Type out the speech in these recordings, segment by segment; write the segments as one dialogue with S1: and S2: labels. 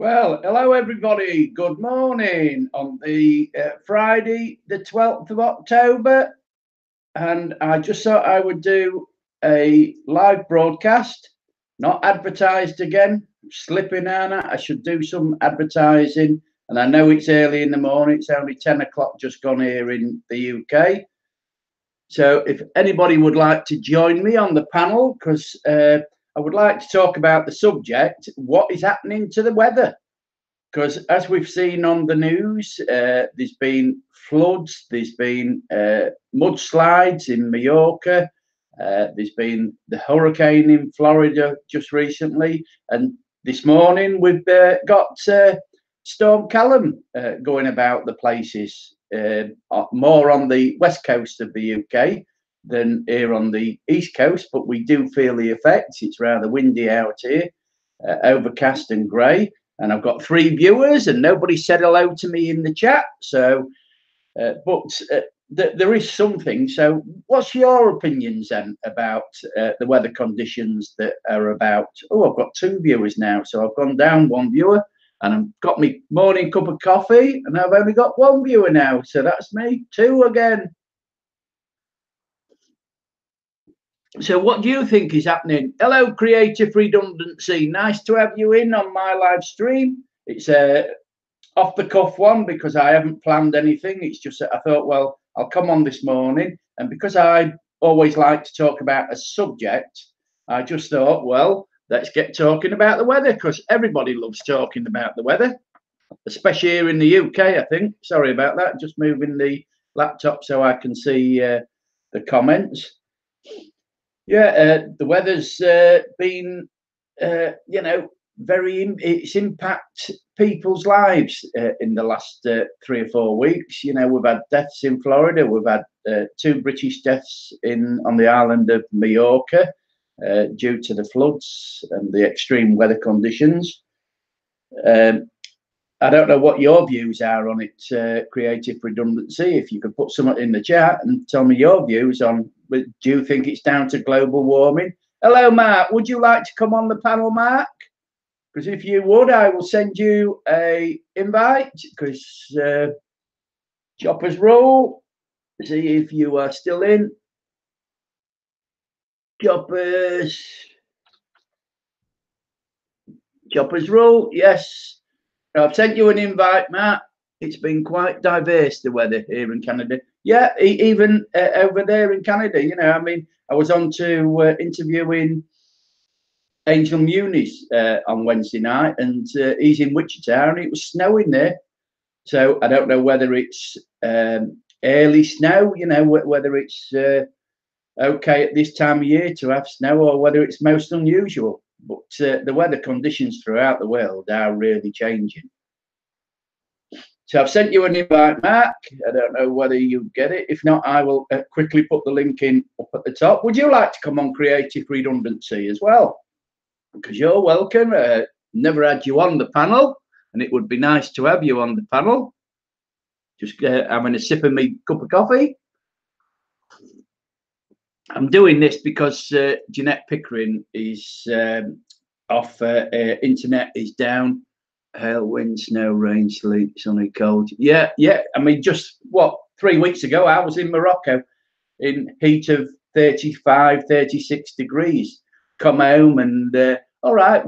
S1: Well, hello everybody. Good morning on the Friday, the 12th of October. And I just thought I would do a live broadcast, not advertised again. Slipping on it. I should do some advertising. And I know it's early in the morning. It's only 10 o'clock just gone here in the UK. So if anybody would like to join me on the panel, because I would like to talk about the subject, what is happening to the weather? Because as we've seen on the news, there's been floods, there's been mudslides in Mallorca, there's been the hurricane in Florida just recently, and this morning we've got Storm Callum going about the places, more on the west coast of the UK than here on the east coast, but we do feel the effects. It's rather windy out here, overcast and grey. And I've got 3 viewers, and nobody said hello to me in the chat. So, there is something. So, what's your opinions then about the weather conditions that are about? Oh, I've got 2 viewers now, so I've gone down 1 viewer, and I've got my morning cup of coffee, and I've only got 1 viewer now. So that's me, 2 again. So what do you think is happening? Hello, Creative Redundancy. Nice to have you in on my live stream. It's a off the cuff one because I haven't planned anything. It's just that I thought, well, I'll come on this morning. And because I always like to talk about a subject, I just thought, well, let's get talking about the weather because everybody loves talking about the weather, especially here in the UK, I think. Sorry about that. Just moving the laptop so I can see the comments. Yeah, the weather's been, it's impact people's lives in the last 3 or 4 weeks. You know, we've had deaths in Florida. We've had 2 British deaths on the island of Mallorca due to the floods and the extreme weather conditions. I don't know what your views are on it, Creative Redundancy. If you could put something in the chat and tell me your views on, do you think it's down to global warming? Hello, Mark. Would you like to come on the panel, Mark? Because if you would, I will send you a invite because Choppers Rule. See if you are still in. Choppers Rule, yes. I've sent you an invite, Matt. It's been quite diverse, the weather here in Canada. Yeah, even over there in Canada, you know, I mean, I was on to interviewing Angel Muniz on Wednesday night, and he's in Wichita, and it was snowing there. So I don't know whether it's early snow, you know, whether it's okay at this time of year to have snow or whether it's most unusual. But the weather conditions throughout the world are really changing. So I've sent you an invite, Mark. I don't know whether you get it. If not, I will quickly put the link in up at the top. Would you like to come on Creative Redundancy as well? Because you're welcome. Never had you on the panel, and it would be nice to have you on the panel. Just having a sip of my cup of coffee. I'm doing this because Jeanette Pickering is off. Internet is down. Hail, wind, snow, rain, sleet, sunny, cold. Yeah. I mean, just 3 weeks ago, I was in Morocco in heat of 35, 36 degrees. Come home and all right.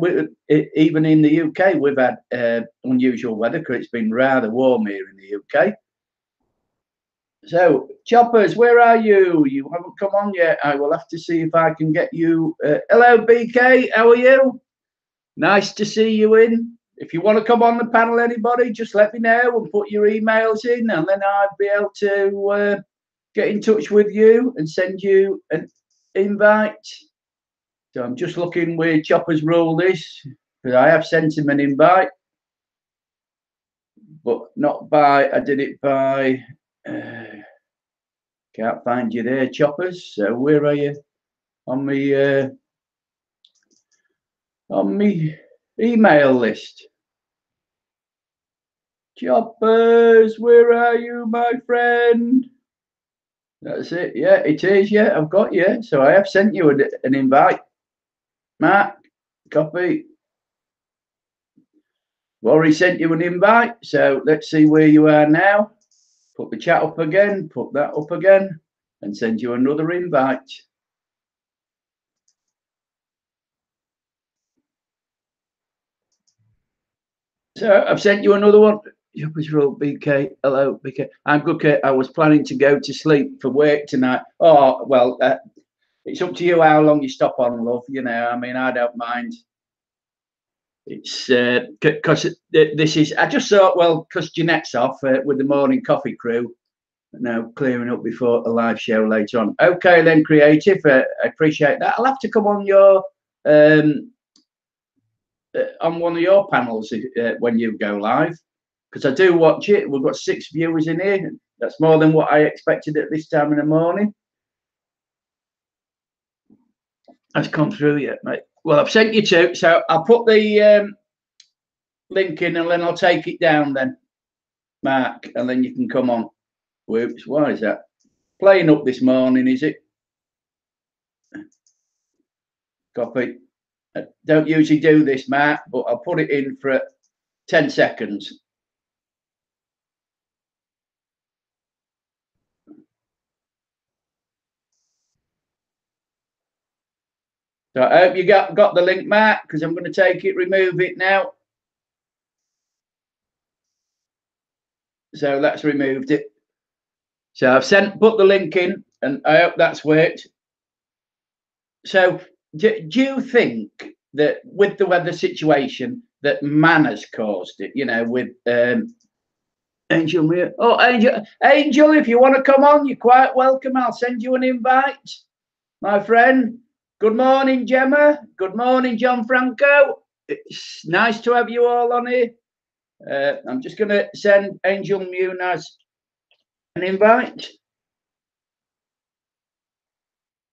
S1: Even in the UK, we've had unusual weather because it's been rather warm here in the UK. So, Choppers, where are you? You haven't come on yet. I will have to see if I can get you. Hello, BK. How are you? Nice to see you in. If you want to come on the panel, anybody, just let me know and put your emails in, and then I'll be able to get in touch with you and send you an invite. So I'm just looking where Chopper's Rule is, because I have sent him an invite, but not by, I did it by, can't find you there, Choppers. So where are you? On me email list. Choppers, where are you, my friend? That's it. Yeah, it is. Yeah, I've got you. So I have sent you an invite. Matt, copy. Already sent you an invite, so let's see where you are now. Put the chat up again, put that up again, and send you another invite. So I've sent you another one. BK, hello, BK. I'm good, Kate. I was planning to go to sleep for work tonight. Oh, well, it's up to you how long you stop on, love. You know, I mean, I don't mind. It's because this is, I just thought, well, because Jeanette's off with the morning coffee crew, now clearing up before a live show later on. Okay, then, Creative, I appreciate that. I'll have to come on your on one of your panels when you go live, because I do watch it. We've got 6 viewers in here. That's more than what I expected at this time in the morning. Has come through yet, mate? Well, I've sent you 2, so I'll put the link in and then I'll take it down then, Mark, and then you can come on. Whoops, why is that playing up this morning, is it? Copy. I don't usually do this, Mark, but I'll put it in for 10 seconds. So I hope you got the link, Mark, because I'm going to take it, remove it now. So that's removed it. So I've put the link in, and I hope that's worked. So do you think that with the weather situation that man has caused it? You know, with Angel, Angel, if you want to come on, you're quite welcome. I'll send you an invite, my friend. Good morning, Gemma. Good morning, John Franco. It's nice to have you all on here. I'm just going to send Angel Muniz an invite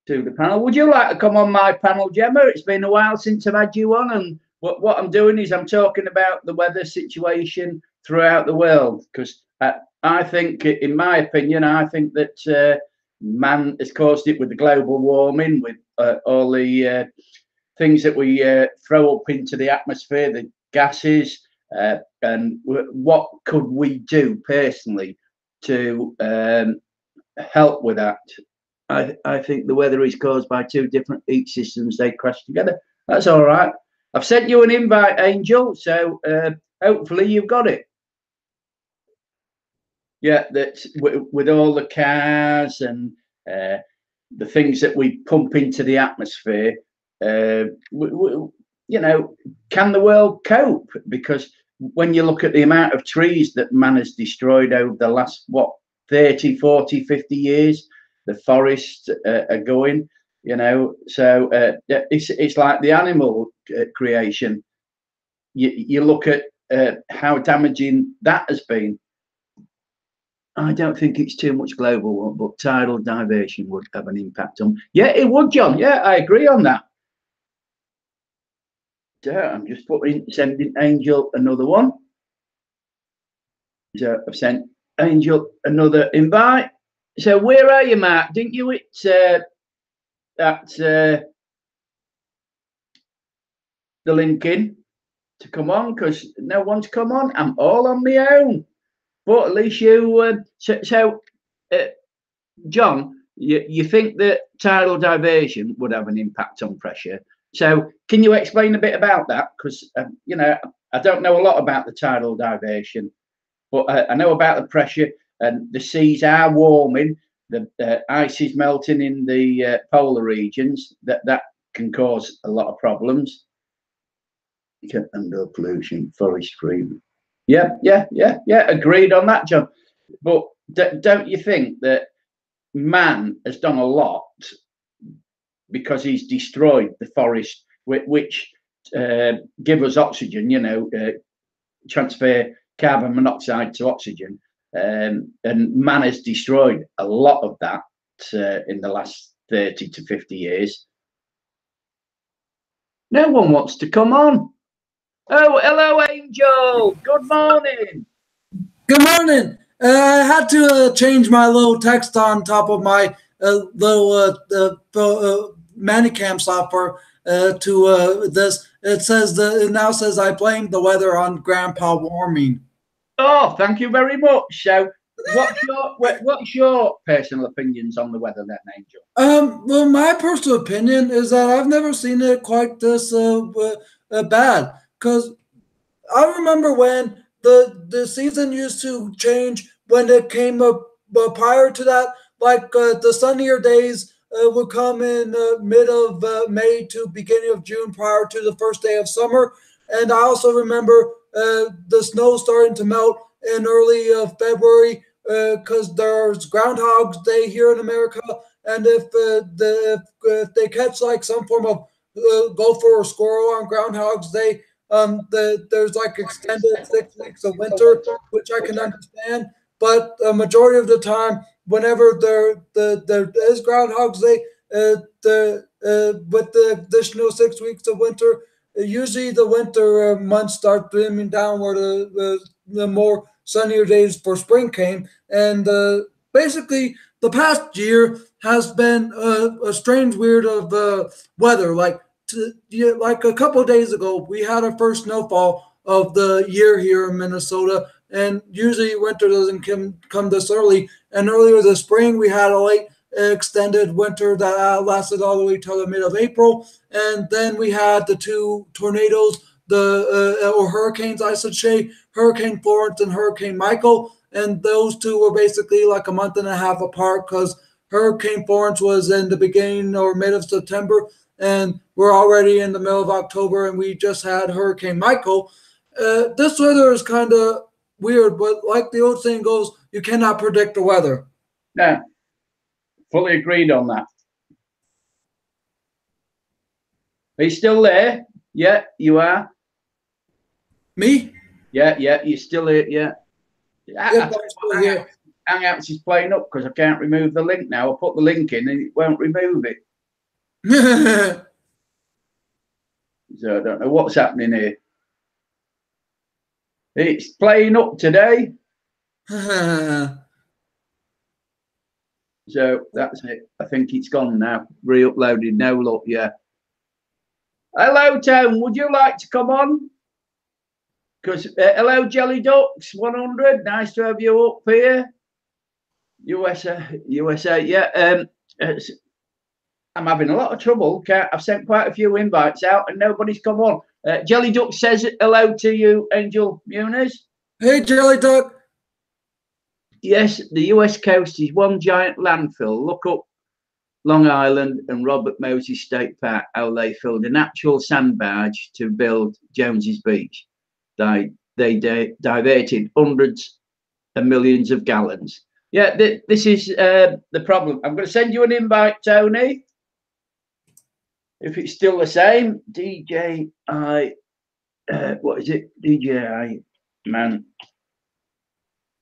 S1: to the panel. Would you like to come on my panel, Gemma? It's been a while since I've had you on, and what I'm doing is I'm talking about the weather situation throughout the world, because I think, in my opinion, I think that man has caused it with the global warming, with all the things that we throw up into the atmosphere, the gases, and what could we do personally to help with that? I think the weather is caused by 2 different heat systems. They crash together. That's all right. I've sent you an invite, Angel, so hopefully you've got it. Yeah, that's with all the cars and the things that we pump into the atmosphere. You know, can the world cope? Because when you look at the amount of trees that man has destroyed over the last, 30, 40, 50 years, the forests are going, you know. So it's like the animal creation. You look at how damaging that has been. I don't think it's too much global, but tidal diversion would have an impact on. Yeah, it would, John. Yeah, I agree on that. So I'm just sending Angel another one. So I've sent Angel another invite. So where are you, Mark? Didn't you hit the link in to come on? Because no one's come on. I'm all on my own. But at least you. John, you think that tidal diversion would have an impact on pressure? So can you explain a bit about that? Because you know, I don't know a lot about the tidal diversion, but I know about the pressure, and the seas are warming. The ice is melting in the polar regions. That can cause a lot of problems. And pollution, forest free. Yeah. Agreed on that, John. But don't you think that man has done a lot because he's destroyed the forest, which give us oxygen, you know, transfer carbon monoxide to oxygen, and man has destroyed a lot of that in the last 30 to 50 years. No one wants to come on. Oh, hello, Angel. Good morning.
S2: Good morning. I had to change my little text on top of my little Manicam software to this. it now says I blame the weather on Grandpa warming.
S1: Oh, thank you very much. So, what's your personal opinions on the weather, then, Angel?
S2: Well, my personal opinion is that I've never seen it quite this bad. Because I remember when the season used to change when it came up prior to that, like the sunnier days would come in mid of May to beginning of June prior to the first day of summer. And I also remember the snow starting to melt in early February because there's Groundhog's Day here in America. And if they catch like some form of gopher or squirrel on Groundhog's Day, there's like extended 6 weeks of winter, which I can understand. But the majority of the time, whenever there is Groundhog's Day, with the additional 6 weeks of winter, usually the winter months start dimming down where the more sunnier days for spring came. And basically, the past year has been a strange weird of weather. Like a couple of days ago, we had our first snowfall of the year here in Minnesota, and usually winter doesn't come this early. And earlier this spring, we had a late extended winter that lasted all the way till the mid of April, and then we had the two tornadoes, or hurricanes, I should say, Hurricane Florence and Hurricane Michael, and those two were basically like a month and a half apart because Hurricane Florence was in the beginning or mid of September, and we're already in the middle of October, and we just had Hurricane Michael. This weather is kind of weird, but like the old saying goes, you cannot predict the weather.
S1: No, fully agreed on that. Are you still there? Yeah, you are.
S2: Me?
S1: Yeah, you're still here. Yeah. Hangouts is playing up because I can't remove the link now. I put the link in and it won't remove it. So I don't know what's happening here. It's playing up today. So that's it. I think it's gone now. Re-uploaded. No luck. Yeah. Hello, Tom. Would you like to come on? Because hello, Jelly Ducks 100. Nice to have you up here. USA. Yeah. I'm having a lot of trouble. I've sent quite a few invites out and nobody's come on. Jelly Duck says hello to you, Angel Muniz.
S2: Hey, Jelly Duck.
S1: Yes, the US coast is one giant landfill. Look up Long Island and Robert Moses State Park, how they filled an actual sand barge to build Jones's Beach. They diverted hundreds of millions of gallons. Yeah, this is the problem. I'm going to send you an invite, Tony. If it's still the same, DJI, what is it? DJI, man.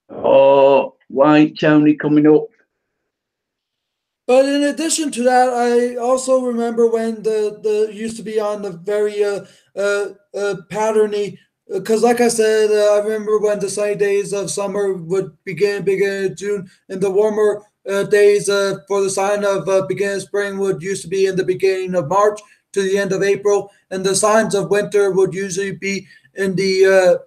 S1: Oh, why Tony coming up?
S2: But in addition to that, I also remember when the used to be on the very patterny, because like I said, I remember when the sunny days of summer would begin in June, and the warmer days for the sign of beginning of spring would used to be in the beginning of March to the end of April, and the signs of winter would usually be in the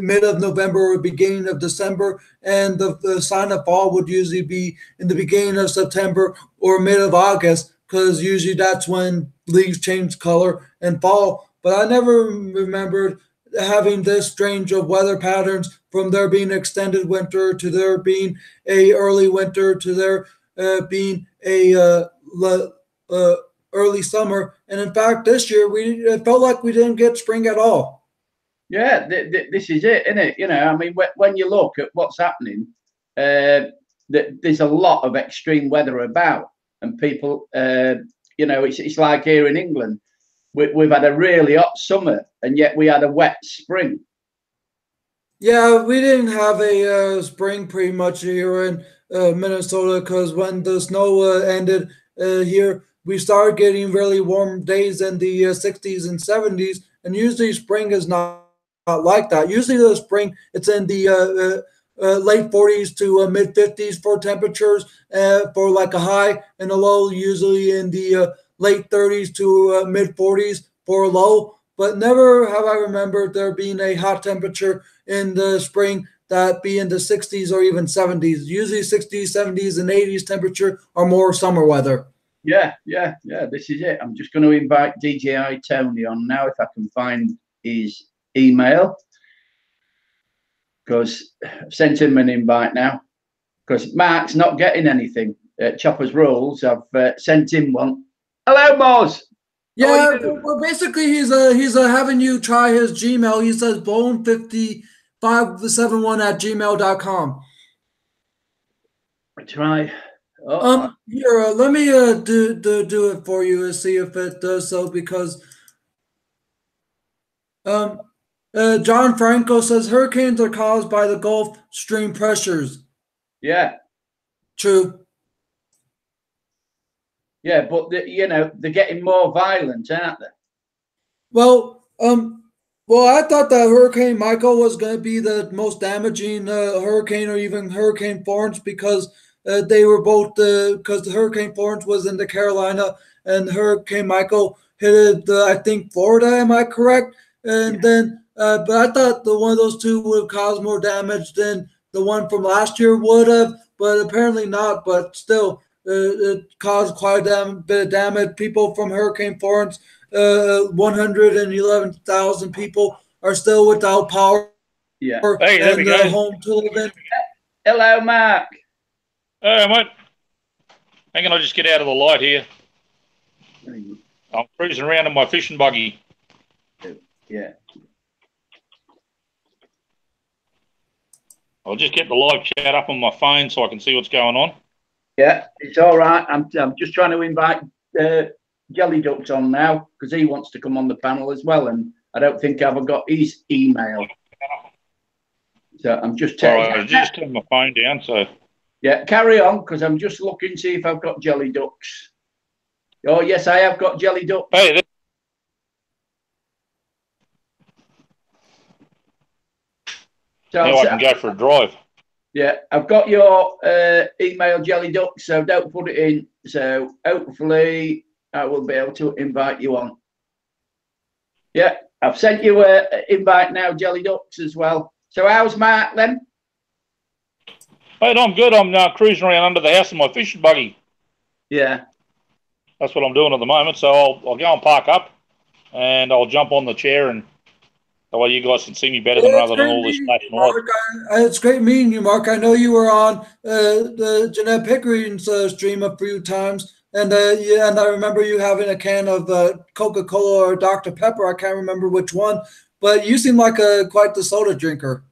S2: mid of November or beginning of December, and the sign of fall would usually be in the beginning of September or mid of August, because usually that's when leaves change color and fall. But I never remembered having this strange of weather patterns, from there being extended winter to there being a early winter to there being a early summer. And in fact, this year it felt like we didn't get spring at all.
S1: Yeah, this is it, isn't it? You know, I mean, when you look at what's happening, there's a lot of extreme weather about, and people, you know, it's like here in England, we've had a really hot summer, and yet we had a wet spring.
S2: Yeah, we didn't have a spring pretty much here in Minnesota, because when the snow ended here, we started getting really warm days in the 60s and 70s, and usually spring is not like that. Usually the spring, it's in the late 40s to mid 50s for temperatures for like a high, and a low usually in the late 30s to mid 40s for a low. but never have I remembered there being a hot temperature in the spring that be in the 60s or even 70s. Usually 60s, 70s, and 80s temperature are more summer weather.
S1: Yeah. This is it. I'm just going to invite DJI Tony on now if I can find his email, because I've sent him an invite now. Because Mark's not getting anything. Chopper's Rules. I've sent him one. Hello, boss.
S2: Yeah, well, basically he's having you try his Gmail. He says bone5571@gmail.com.
S1: Try.
S2: Here, let me do it for you and see if it does so, because John Franco says hurricanes are caused by the Gulf Stream pressures.
S1: Yeah.
S2: True.
S1: Yeah, but they're getting more violent, aren't they?
S2: Well, I thought that Hurricane Michael was going to be the most damaging hurricane, or even Hurricane Florence, because they were both because the Hurricane Florence was in the Carolina and Hurricane Michael hit I think Florida. Am I correct? And then, but I thought the one of those two would have caused more damage than the one from last year would have, but apparently not. But still, it caused quite a bit of damage. People from Hurricane Florence, 111,000 people are still without power.
S1: Yeah.
S3: Hey, there we go.
S2: Home to live in.
S1: Hello, Mark.
S3: Hey, mate. Hang on, I just get out of the light here. I'm cruising around in my fishing buggy.
S1: Yeah.
S3: I'll just get the live chat up on my phone so I can see what's going on.
S1: Yeah, it's all right. I'm just trying to invite Jelly Ducks on now, because he wants to come on the panel as well, and I don't think I've got his email. So I'm just
S3: all right, I just turned my phone down, so
S1: yeah, carry on, because I'm just looking to see if I've got Jelly Ducks. Oh yes, I have got Jelly Ducks.
S3: Hey,
S1: so
S3: now I can go for a drive.
S1: Yeah, I've got your email, Jelly Duck, so don't put it in. So hopefully I will be able to invite you on. Yeah, I've sent you an invite now, Jelly Ducks, as well. So how's Mark then?
S3: Hey, I'm good. I'm cruising around under the house in my fishing buggy.
S1: Yeah.
S3: That's what I'm doing at the moment. So I'll go and park up, and I'll jump on the chair, and that way you guys can see me better rather than all this flashing light.
S2: It's great meeting you, Mark. I know you were on the Jeanette Pickering's stream a few times, and and I remember you having a can of Coca-Cola or Dr. Pepper. I can't remember which one, but you seem like quite the soda drinker.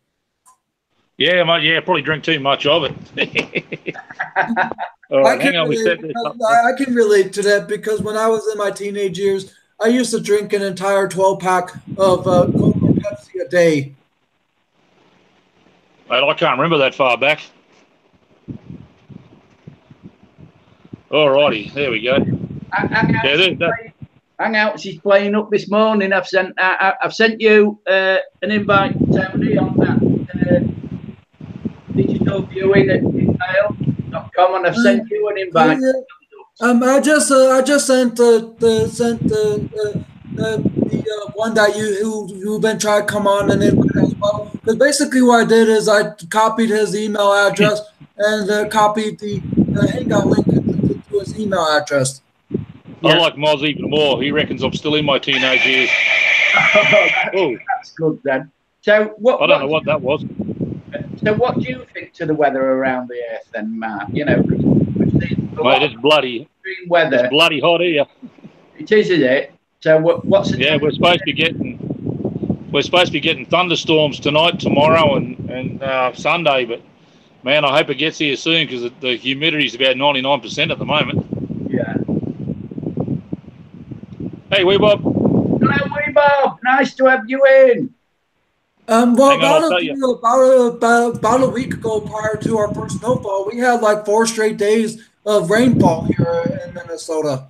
S3: Yeah, mate. Yeah, probably drink too much of it. All right, hang on.
S2: I can relate to that, because when I was in my teenage years, I used to drink an entire 12-pack of Coke or Pepsi a day.
S3: Mate, I can't remember that far back. All righty, there we go.
S1: Hang out, she's playing up this morning. I've sent you an invite, Tony, on that digital viewing at email.com, and I've sent you an invite.
S2: I just sent the one that you've been trying to come on and invite as well. Because basically what I did is I copied his email address and copied the Hangout link to his email address.
S3: I like Moz even more. He reckons I'm still in my teenage years.
S1: That's good then. So
S3: I don't know what that was.
S1: So what do you think to the weather around the earth then, Mark? You know,
S3: mate, it's bloody
S1: extreme weather.
S3: It's bloody hot here.
S1: It is it? So what's the
S3: we're supposed to be getting thunderstorms tonight, tomorrow, and Sunday. But man, I hope it gets here soon, because the humidity is about 99% at the moment.
S1: Yeah.
S3: Hey, Wee Bob.
S1: Hello, Wee Bob. Nice to have you in.
S2: Well, about a week ago, prior to our first snowfall, we had like 4 straight days of rainfall here in Minnesota.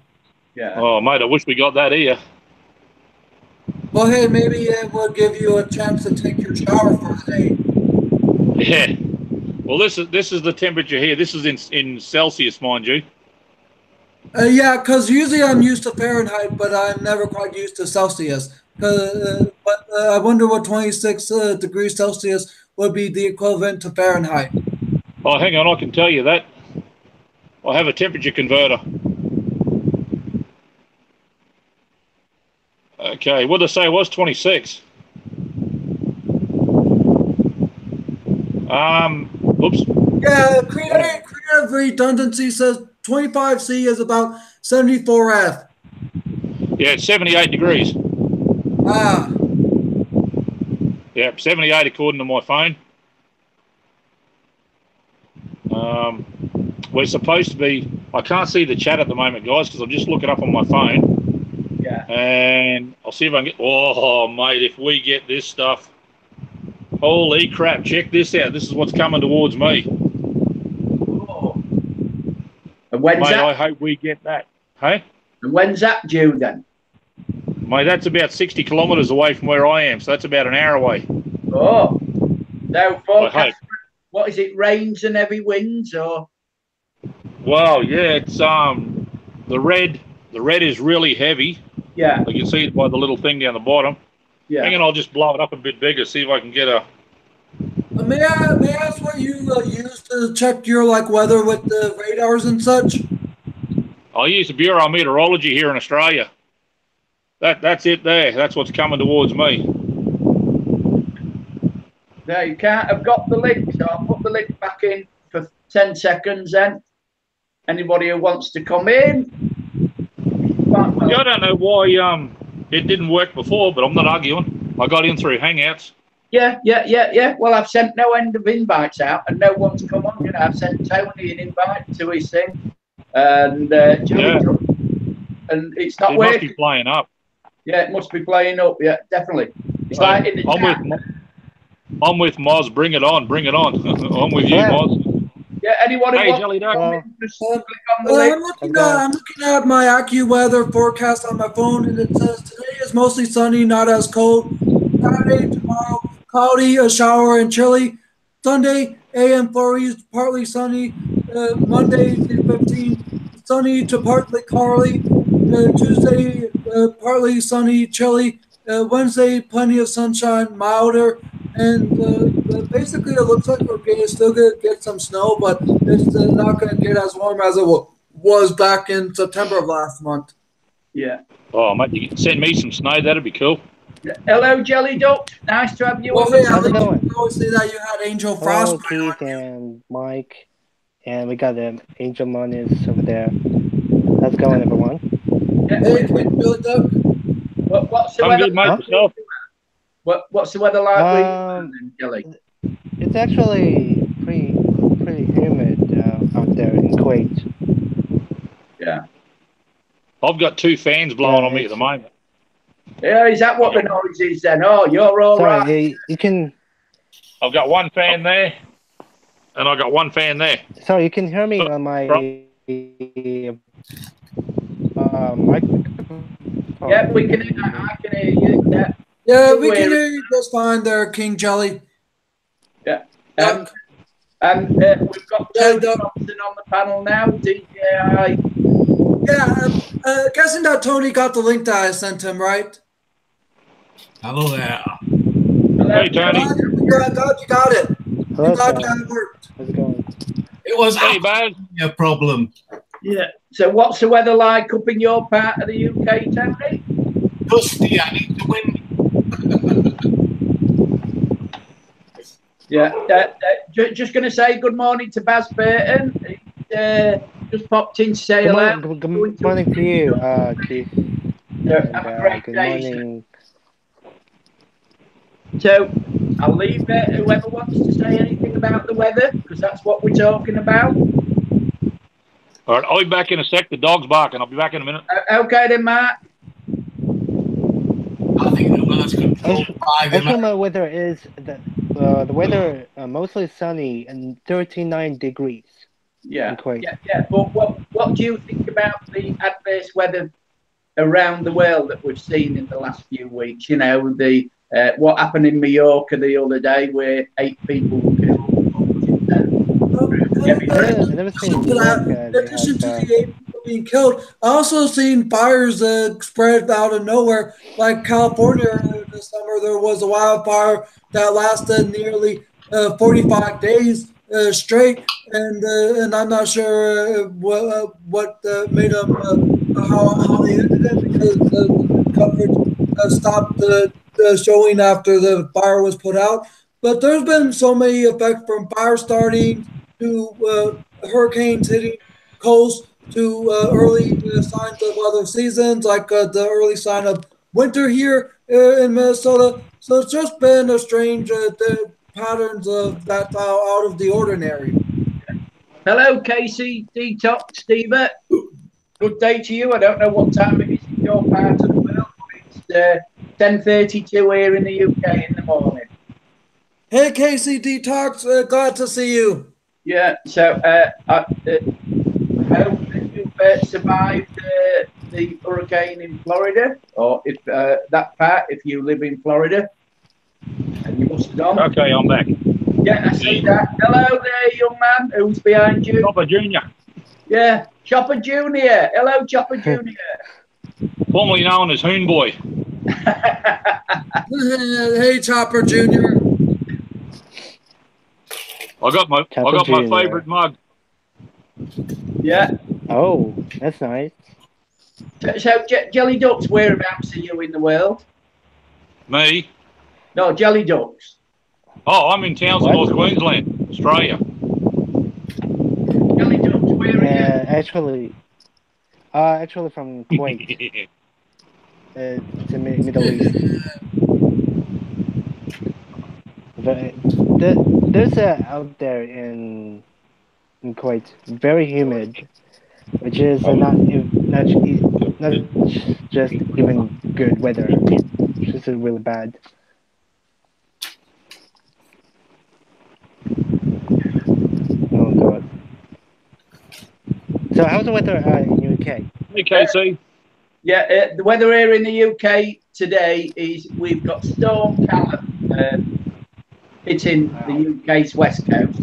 S1: Yeah.
S3: Oh, mate, I wish we got that here.
S2: Well, hey, maybe it will give you a chance to take your shower for the day.
S3: Yeah. Well, this is the temperature here. This is in Celsius, mind you.
S2: Yeah, because usually I'm used to Fahrenheit, but I'm never quite used to Celsius. But I wonder what 26 degrees Celsius would be the equivalent to Fahrenheit.
S3: Oh, hang on, I can tell you that. I have a temperature converter. Okay, what did I say? It was 26. Oops.
S2: Yeah, creative redundancy says 25C is about 74F.
S3: Yeah, it's 78 degrees.
S2: Ah.
S3: Yeah, 78 according to my phone. We're supposed to be... I can't see the chat at the moment, guys, because I'm just looking up on my phone.
S1: Yeah.
S3: And I'll see if I can get... Oh, mate, if we get this stuff... Holy crap, check this out. This is what's coming towards me.
S1: Oh. And when's
S3: Mate,
S1: that?
S3: I hope we get that. Hey?
S1: And when's that due then?
S3: Mate, that's about 60 kilometres away from where I am, so that's about an hour away.
S1: Oh. So forecast,
S3: hope.
S1: what is it, rains and heavy winds or?
S3: Well, yeah, it's the red is really heavy.
S1: Yeah.
S3: You can see it by the little thing down the bottom.
S1: Yeah.
S3: Hang on, I'll just blow it up a bit bigger, see if I can get a...
S2: May I ask what you use to check your weather with the radars and such?
S3: I use the Bureau of Meteorology here in Australia. That's it there. That's what's coming towards me.
S1: No, you can't have got the link, so I'll put the link back in for 10 seconds then. Anybody who wants to come in.
S3: Yeah, I don't know why it didn't work before, but I'm not arguing. I got in through Hangouts.
S1: Yeah. Well, I've sent no end of invites out, and no one's come on. You know, I've sent Tony an invite to his thing, and and it's not working.
S3: It must be playing up.
S1: Yeah, it must be playing up. Yeah, definitely. It's like in the chat.
S3: I'm with Moz. Bring it on. Bring it on. I'm with you, Moz.
S1: Yeah, anyone who wants
S3: Jelly
S1: to come in, just click on the link.
S2: I'm looking at my AccuWeather forecast on my phone, and it says today is mostly sunny, not as cold. Saturday, tomorrow, cloudy, a shower, and chilly. Sunday, AM flurries, partly sunny. Monday, the 15th, sunny to partly cloudy. Tuesday, partly sunny, chilly. Wednesday, plenty of sunshine, milder. And basically, it looks like we're still going to get some snow, but it's not going to get as warm as it was back in September of last month.
S1: Yeah.
S3: Oh, mate, you can send me some snow. That'd be cool.
S1: Hello, Jelly Duck. Nice to have you on.
S2: How's it going? You always say that you had Angel Frost.
S4: Hello, Keith and Mike. And we got the Angel Moniz over there. How's it going, everyone?
S1: Yeah,
S2: hey, Jelly Duck.
S1: What's the
S3: I'm
S1: weather
S3: good, mate. Yourself?
S1: What's the weather like with you, Jelly?
S4: It's actually pretty humid out there in Kuwait.
S1: Yeah.
S3: I've got two fans blowing on me at the moment.
S1: Yeah, is that what the noise is then? Oh, you're all right.
S4: Sorry, you can...
S3: I've got one fan there, and I've got one fan there.
S4: Sorry, you can hear me on my... microphone.
S1: Yeah, we can. I can hear you. Yeah.
S2: Yeah, we can hear you just fine there, King Jelly.
S1: Yeah. And we've got Tony Thompson on the panel now, DJI.
S2: Yeah, guessing that Tony got the link that I sent him, right?
S5: Hello there.
S3: Hey, Tony.
S2: God, you got it.
S4: Hello,
S2: that worked.
S4: How's it going?
S5: It was
S3: Baz.
S5: a problem.
S1: Yeah. So what's the weather like up in your part of the UK, Tony?
S5: Dusty, I need to win.
S1: Yeah. Just going to say good morning to Baz Burton. Just popped in to say hello.
S4: Good morning to you, Keith.
S1: Have a great
S4: good
S1: day.
S4: morning.
S1: So I'll leave whoever wants to say anything about the weather, because that's what we're talking about.
S3: All right, I'll be back in a sec. The dog's barking. I'll be back in a minute.
S1: Okay then, Mark.
S5: I think the weather's controlled by
S4: Actually, my weather is the weather mostly sunny and 39 degrees.
S1: Yeah,
S4: in Kuwait.
S1: yeah. But what do you think about the adverse weather around the world that we've seen in the last few weeks? You know, the what happened in Mallorca the other day, where 8 people were killed.
S4: I never seen
S2: In addition to the 8 people being killed. I also seen fires spread out of nowhere, like California this summer. There was a wildfire that lasted nearly 45 days straight, and I'm not sure what made them how they ended it because the coverage stopped showing after the fire was put out. But there's been so many effects from fire starting to hurricanes hitting coast to early signs of other seasons, like the early sign of winter here in Minnesota. So it's just been a strange patterns of that out of the ordinary.
S1: Hello, Casey, Detox, Steve. Good day to you. I don't know what time it is in your part of the world, but it's 10:32 here in the UK in the morning.
S2: Hey, Casey Detox, glad to see you.
S1: Yeah, so I hope that you've survived the hurricane in Florida, or if that part, if you live in Florida, and you must have done.
S3: Okay, I'm back.
S1: Yeah, I see that. Hello there, young man. Who's behind you?
S3: Chopper Junior,
S1: Yeah, Chopper Junior. Hello, Chopper Junior.
S3: formerly known as Hoon Boy.
S2: Hey, Chopper Junior.
S3: I got my
S4: Junior.
S3: favourite mug.
S1: Yeah.
S4: Oh, that's nice.
S1: So, Jelly Ducks, whereabouts are you in the world?
S3: Me?
S1: No, Jelly Ducks.
S3: Oh, I'm in Townsend, North Queensland, Australia.
S1: Jelly Ducks, where are you?
S4: Actually from Kuwait. It's in Middle East. But there's out there in Kuwait very humid, which is not just even good weather. It's just really bad. Oh god. So how's the weather in UK?
S3: Hey, KC.
S1: Yeah, the weather here in the UK today is we've got Storm Callum hitting the UK's west coast.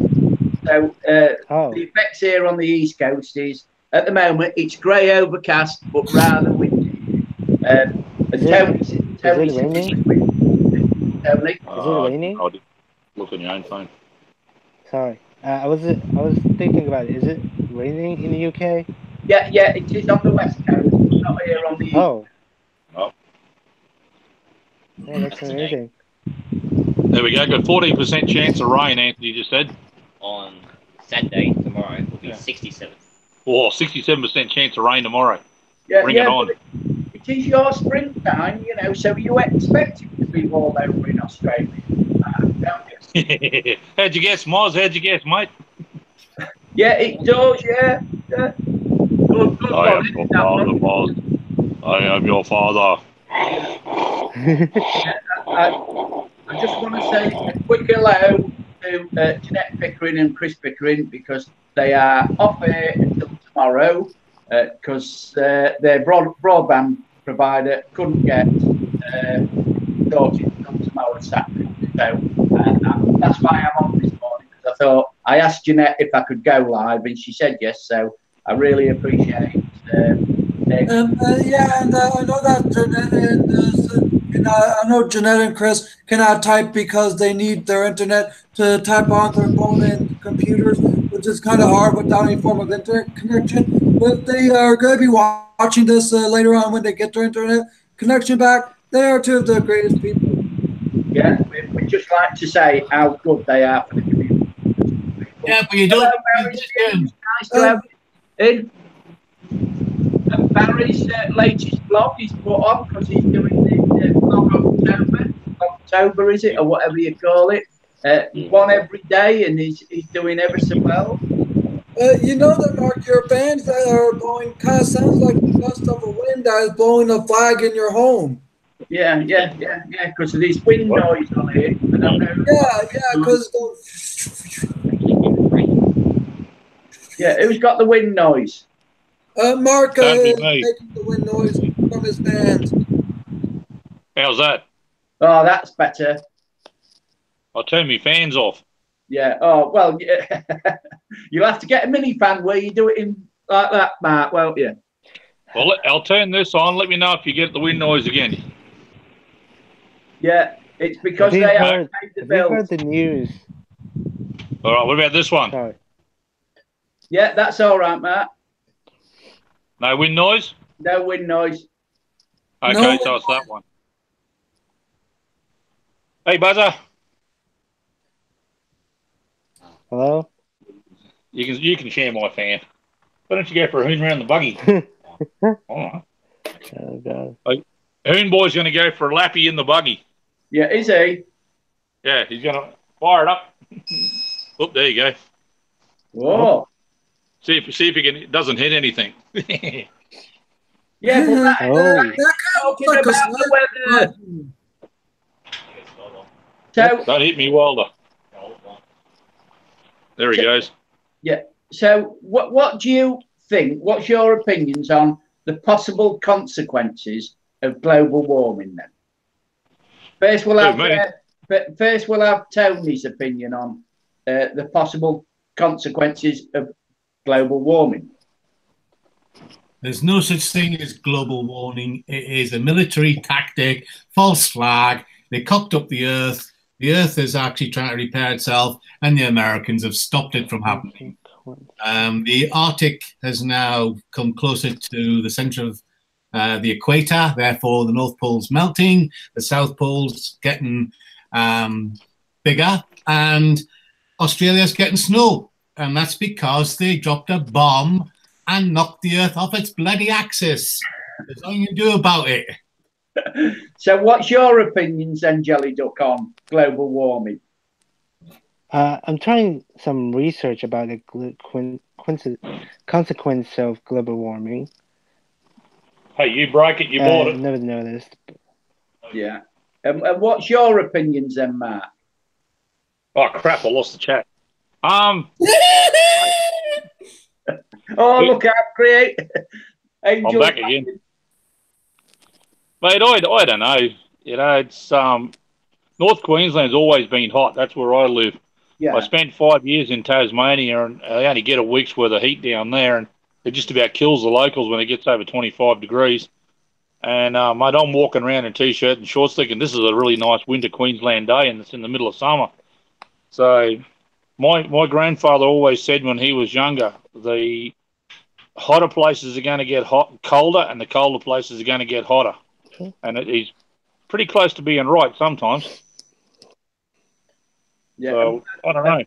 S1: So the effects here on the east coast is at the moment it's grey overcast but rather windy.
S4: Is it raining?
S1: Tony?
S4: Is it raining?
S3: Look on your own phone.
S4: Sorry, I was thinking about it. Is it raining in the UK?
S1: Yeah, it is on the west coast, not here on the east.
S4: Oh.
S3: Oh.
S4: Yeah, that's amazing.
S3: There we go. Got 14% chance of rain, Anthony just said.
S6: On Saturday, tomorrow, will be 67.
S3: Oh, 67% chance of rain tomorrow.
S1: Yeah,
S3: Bring it on.
S1: It is your springtime, so you expect it to be all over in Australia. Don't you?
S3: How'd you guess, Moz? How'd you guess, mate?
S1: Yeah, it does, yeah. Good
S3: I am your father, Moz. I am your father.
S1: I just want to say a quick hello to Jeanette Pickering and Chris Pickering because they are off air until tomorrow because their broadband provider couldn't get sorted until tomorrow Saturday. So that's why I'm on this morning because I thought I asked Jeanette if I could go live and she said yes. So I really appreciate
S2: and I know that Jeanette I know Jeanette and Chris cannot type because they need their internet to type on their phone and computers, which is kind of hard without any form of internet connection. But they are going to be watching this later on when they get their internet connection back. They are two of the greatest people.
S1: Yeah, we just like to say how good they are for the community.
S5: Yeah, but you don't.
S1: Nice to have you in. And Barry's latest blog is put on because he's doing the blog October, is it, or whatever you call it? One every day, and he's doing ever so well.
S2: You know that, Mark, your fans that are blowing kind of sounds like the gust of a wind that is blowing a flag in your home.
S1: Yeah, because of this wind noise on here. I don't know.
S2: Yeah, because.
S1: Yeah, who's got the wind noise?
S2: Mark is making the wind noise from his fans.
S3: How's that?
S1: Oh, that's better.
S3: I'll turn my fans off.
S1: Yeah. Oh, well, yeah. You'll have to get a mini fan where you do it in like that, Mark, won't you?
S3: Well, I'll turn this on. Let me know if you get the wind noise again.
S1: Yeah, it's because
S4: Have you
S1: they
S4: heard,
S1: haven't paid the
S4: have you heard
S1: bills.
S4: the news?
S3: All right, what about this one?
S4: Sorry.
S1: Yeah, that's all right, Mark.
S3: No wind noise?
S1: No wind noise.
S3: Okay,
S2: No
S3: so it's that one. Hey, Buzzer.
S4: Hello?
S3: You can share my fan. Why don't you go for a hoon around the buggy? All right.
S4: Oh, God.
S3: Hoon boy's going to go for a lappy in the buggy.
S1: Yeah, is he?
S3: Yeah, he's going to fire it up. Oh, there you go.
S1: Whoa.
S3: See if he can. It doesn't hit anything.
S1: Yeah, but that,
S4: Oh.
S1: talking
S2: like a
S1: about the weather. So,
S3: Don't hit me, Wilder. There he goes.
S1: yeah. So, what do you think? What's your opinions on the possible consequences of global warming? Then, first we'll have Tony's opinion on the possible consequences of global warming.
S5: There's no such thing as global warming. It is a military tactic, false flag. They cocked up the Earth. The Earth is actually trying to repair itself, and the Americans have stopped it from happening. The Arctic has now come closer to the center of the equator. Therefore, the North Pole's melting, the South Pole's getting bigger, and Australia's getting snow. And that's because they dropped a bomb and knocked the Earth off its bloody axis. There's nothing you can do about it.
S1: So, what's your opinions then, Jelly Duck, on global warming?
S4: I'm trying some research about the consequence of global warming.
S3: Hey, you break it, you bought
S4: I
S3: it.
S4: never noticed.
S1: Yeah. And what's your opinions then, Mark?
S3: Oh crap! I lost the chat.
S1: Oh, look out, create. Angel.
S3: I'm back again. Mate, I don't know. You know, it's North Queensland's always been hot. That's where I live.
S1: Yeah.
S3: I spent 5 years in Tasmania, and I only get a week's worth of heat down there, and it just about kills the locals when it gets over 25 degrees. And mate, I'm walking around in t-shirt and shorts, thinking this is a really nice winter Queensland day, and it's in the middle of summer. So, my grandfather always said when he was younger, the hotter places are going to get colder, and the colder places are going to get hotter. And he's pretty close to being right sometimes.
S1: Yeah.
S3: So, I don't know.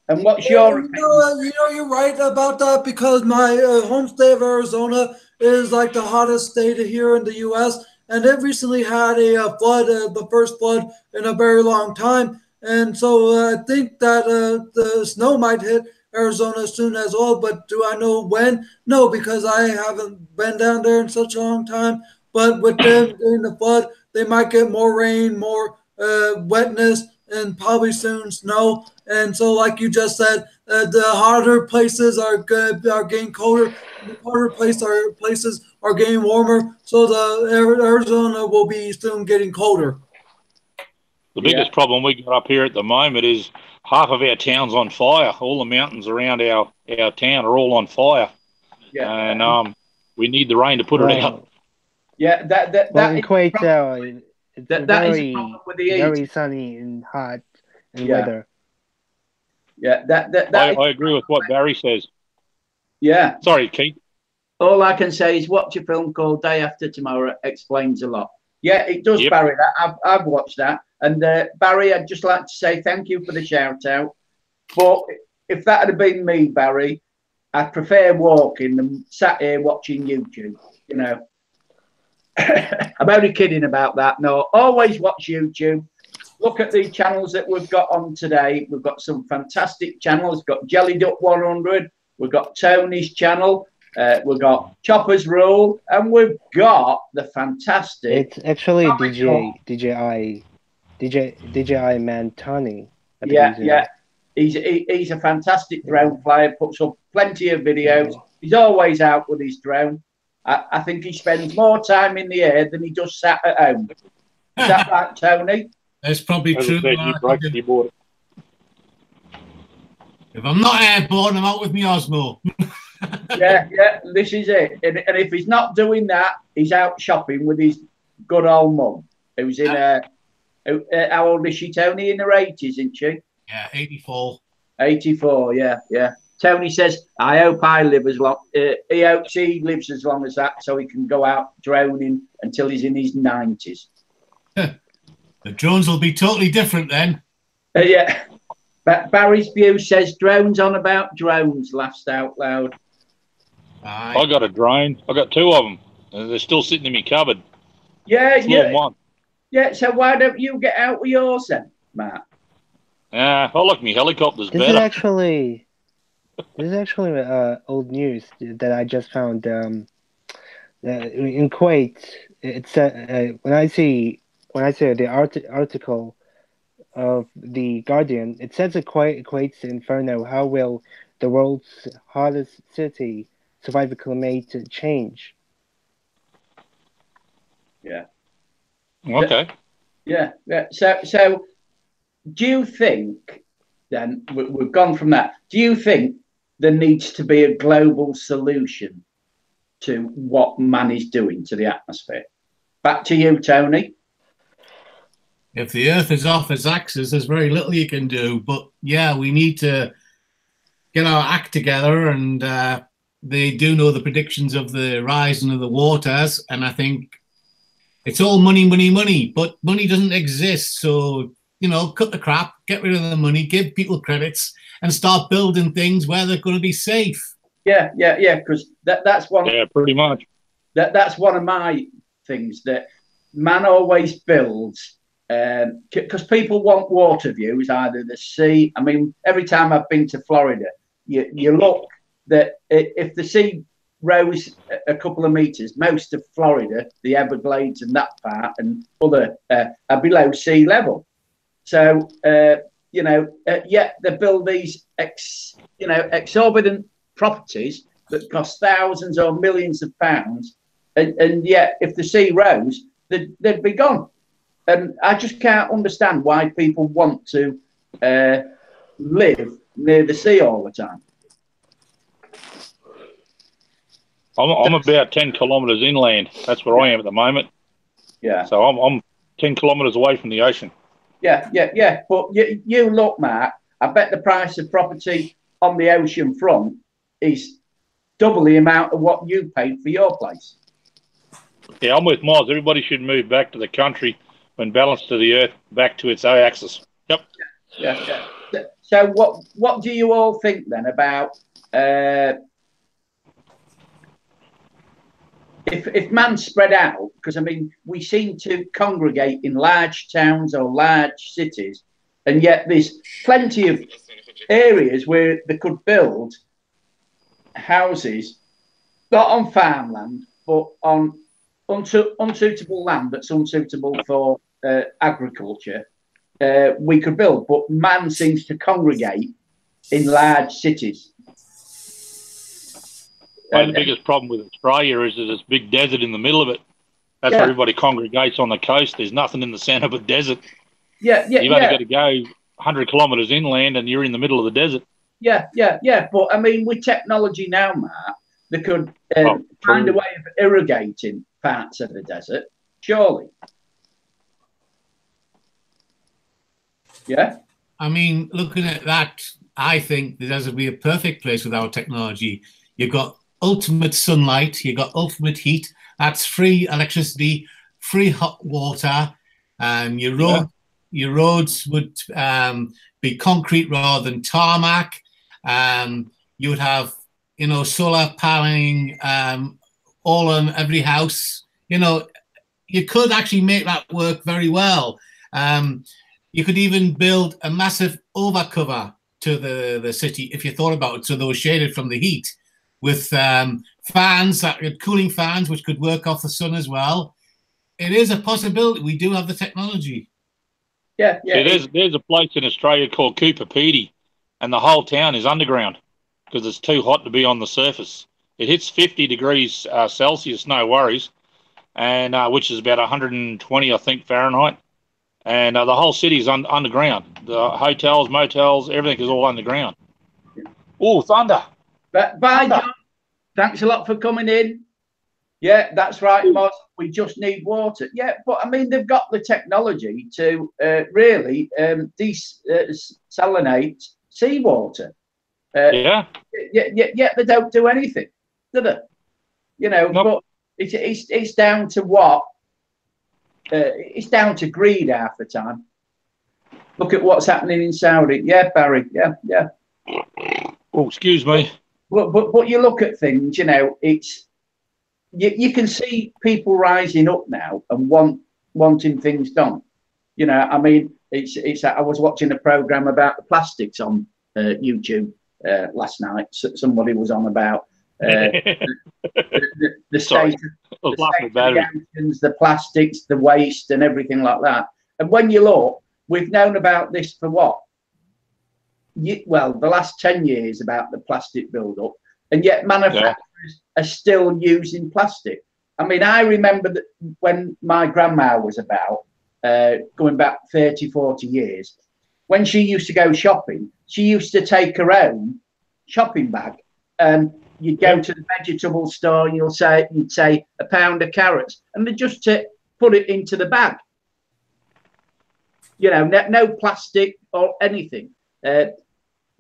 S1: And what's your opinion?
S2: You're right about that because my home state of Arizona is like the hottest state here in the U.S. and it recently had a flood, the first flood in a very long time. And so I think that the snow might hit Arizona soon as well. But do I know when? No, because I haven't been down there in such a long time. But with them during the flood, they might get more rain, more wetness, and probably soon snow. And so, like you just said, the hotter places are getting colder. The colder places are getting warmer. So the Arizona will be soon getting colder.
S3: The biggest problem we got up here at the moment is half of our town's on fire. All the mountains around our town are all on fire.
S1: Yeah.
S3: And we need the rain to put it out.
S1: Yeah, that
S4: Well, in
S1: is
S4: Kuwait, it's
S1: that is
S4: very,
S1: a problem with the heat.
S4: very sunny and hot and
S1: Yeah.
S4: weather.
S1: Yeah,
S3: I agree with what Barry says.
S1: Yeah.
S3: Sorry, Keith.
S1: All I can say is watch a film called Day After Tomorrow. Explains a lot. Yeah, it does,
S3: Yep.
S1: Barry. I've watched that. And Barry, I'd just like to say thank you for the shout out. But if that had been me, Barry, I'd prefer walking than sat here watching YouTube. You know, I'm only kidding about that. No, always watch YouTube. Look at the channels that we've got on today. We've got some fantastic channels. We've got Jelly Duck 100. We've got Tony's channel. We've got Chopper's Rule. And we've got the fantastic...
S4: It's actually DJI Man Tony.
S1: Yeah. He's a fantastic drone flyer. Puts up plenty of videos. He's always out with his drone. I think he spends more time in the air than he does sat at home. Is that right, Tony?
S5: That's probably
S3: As I
S5: true.
S3: said, you broke it, you bought it.
S5: If I'm not airborne, I'm out with me Osmo.
S1: Yeah, this is it. And if he's not doing that, he's out shopping with his good old mum, who's in how old is she, Tony? In her 80s, isn't she?
S5: Yeah, 84.
S1: 84, yeah. Tony says, I hope I live as long. He hopes he lives as long as that, so he can go out droning until he's in his 90s.
S5: The drones will be totally different then.
S1: Yeah. But Barry's View says, drones on about drones, laughs out loud.
S3: I got a drone. I got 2 of them. And they're still sitting in my cupboard.
S1: Yeah.
S3: One.
S1: Yeah, so why don't you get out with yours then, Matt?
S3: I like my helicopters
S4: This
S3: better.
S4: is actually old news that I just found. In Kuwait, it's when I see the article of the Guardian, it says Kuwait's inferno. How will the world's hottest city survive climate change?
S1: Yeah.
S3: Okay.
S1: Yeah. So do you think then we've gone from that? Do you think there needs to be a global solution to what man is doing to the atmosphere? Back to you, Tony.
S5: If the Earth is off its axis, there's very little you can do. But yeah, we need to get our act together, and they do know the predictions of the rising of the waters, and I think it's all money, but money doesn't exist. So, cut the crap, get rid of the money, give people credits, and start building things where they're going to be safe.
S1: Yeah, because that's one.
S3: Yeah, pretty much.
S1: That's one of my things, that man always builds, because people want water views, either the sea. I mean, every time I've been to Florida, you look that if the sea rose a couple of meters, most of Florida, the Everglades and that part and other are below sea level. So yet they build these exorbitant properties that cost thousands or millions of pounds, and yet if the sea rose, they'd be gone. And I just can't understand why people want to live near the sea all the time.
S3: I'm about 10 kilometres inland. That's where I am at the moment.
S1: Yeah.
S3: So I'm 10 kilometres away from the ocean.
S1: Yeah. But you look, Matt, I bet the price of property on the ocean front is double the amount of what you paid for your place.
S3: Yeah, I'm with Miles. Everybody should move back to the country when balanced to the earth, back to its axis. Yep.
S1: Yeah. So what do you all think then about if man spread out? Because I mean, we seem to congregate in large towns or large cities, and yet there's plenty of areas where they could build houses, not on farmland, but on unsuitable land that's unsuitable for agriculture. We could build, but man seems to congregate in large cities.
S3: The biggest problem with Australia is there's this big desert in the middle of it. That's where everybody congregates on the coast. There's nothing in the centre but desert.
S1: Yeah.
S3: You've only got to go 100 kilometres inland and you're in the middle of the desert.
S1: Yeah. But I mean, with technology now, Matt, they could find a way of irrigating parts of the desert, surely. Yeah.
S5: I mean, looking at that, I think the desert would be a perfect place with our technology. You've got ultimate sunlight, you've got ultimate heat. That's free electricity, free hot water. Your roads would be concrete rather than tarmac. You would have, solar powering all on every house. You could actually make that work very well. You could even build a massive overcover to the city if you thought about it, so they were shaded from the heat, with fans, cooling fans, which could work off the sun as well. It is a possibility. We do have the technology.
S1: Yeah.
S3: See, there's a place in Australia called Cooper Pedy, and the whole town is underground because it's too hot to be on the surface. It hits 50 degrees Celsius, no worries, and which is about 120, I think, Fahrenheit. And the whole city is underground. The hotels, motels, everything is all underground. Oh, thunder!
S1: But Thanks a lot for coming in. Yeah, that's right, Moz. We just need water. Yeah, but I mean, they've got the technology to really desalinate seawater.
S3: Yeah.
S1: Yet they don't do anything, do they? You know,
S3: Nope.
S1: but it's down to what? It's down to greed half the time. Look at what's happening in Saudi. Yeah, Barry. Yeah.
S3: Oh, excuse me.
S1: But you look at things, you know, it's you can see people rising up now and wanting things done. You know, I mean, it's. I was watching a program about the plastics on YouTube last night. Somebody was on about the state of the oceans, the plastics, the waste, and everything like that. And when you look, we've known about this for what? Well, the last 10 years about the plastic build-up, and yet manufacturers are still using plastic. I mean, I remember that when my grandma was about, going back 30, 40 years, when she used to go shopping, she used to take her own shopping bag, and you'd go to the vegetable store and you'd say a pound of carrots, and they just put it into the bag. You know, no plastic or anything.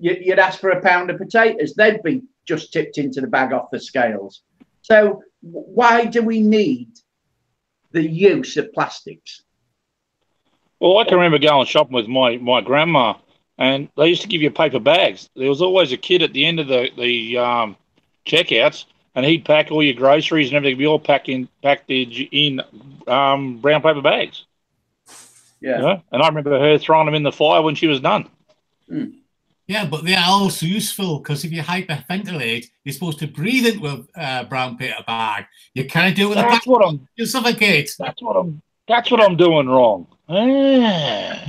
S1: You'd ask for a pound of potatoes, they'd be just tipped into the bag off the scales. So why do we need the use of plastics?
S3: Well, I can remember going shopping with my grandma, and they used to give you paper bags. There was always a kid at the end of the checkouts, and he'd pack all your groceries and everything. Be all packed in brown paper bags.
S1: Yeah.
S3: You know? And I remember her throwing them in the fire when she was done.
S1: Mm.
S5: Yeah, but they are also useful because if you hyperventilate, you're supposed to breathe into a brown paper bag. You can't do it with a plastic. You suffocate.
S3: That's what I'm doing wrong. Ah.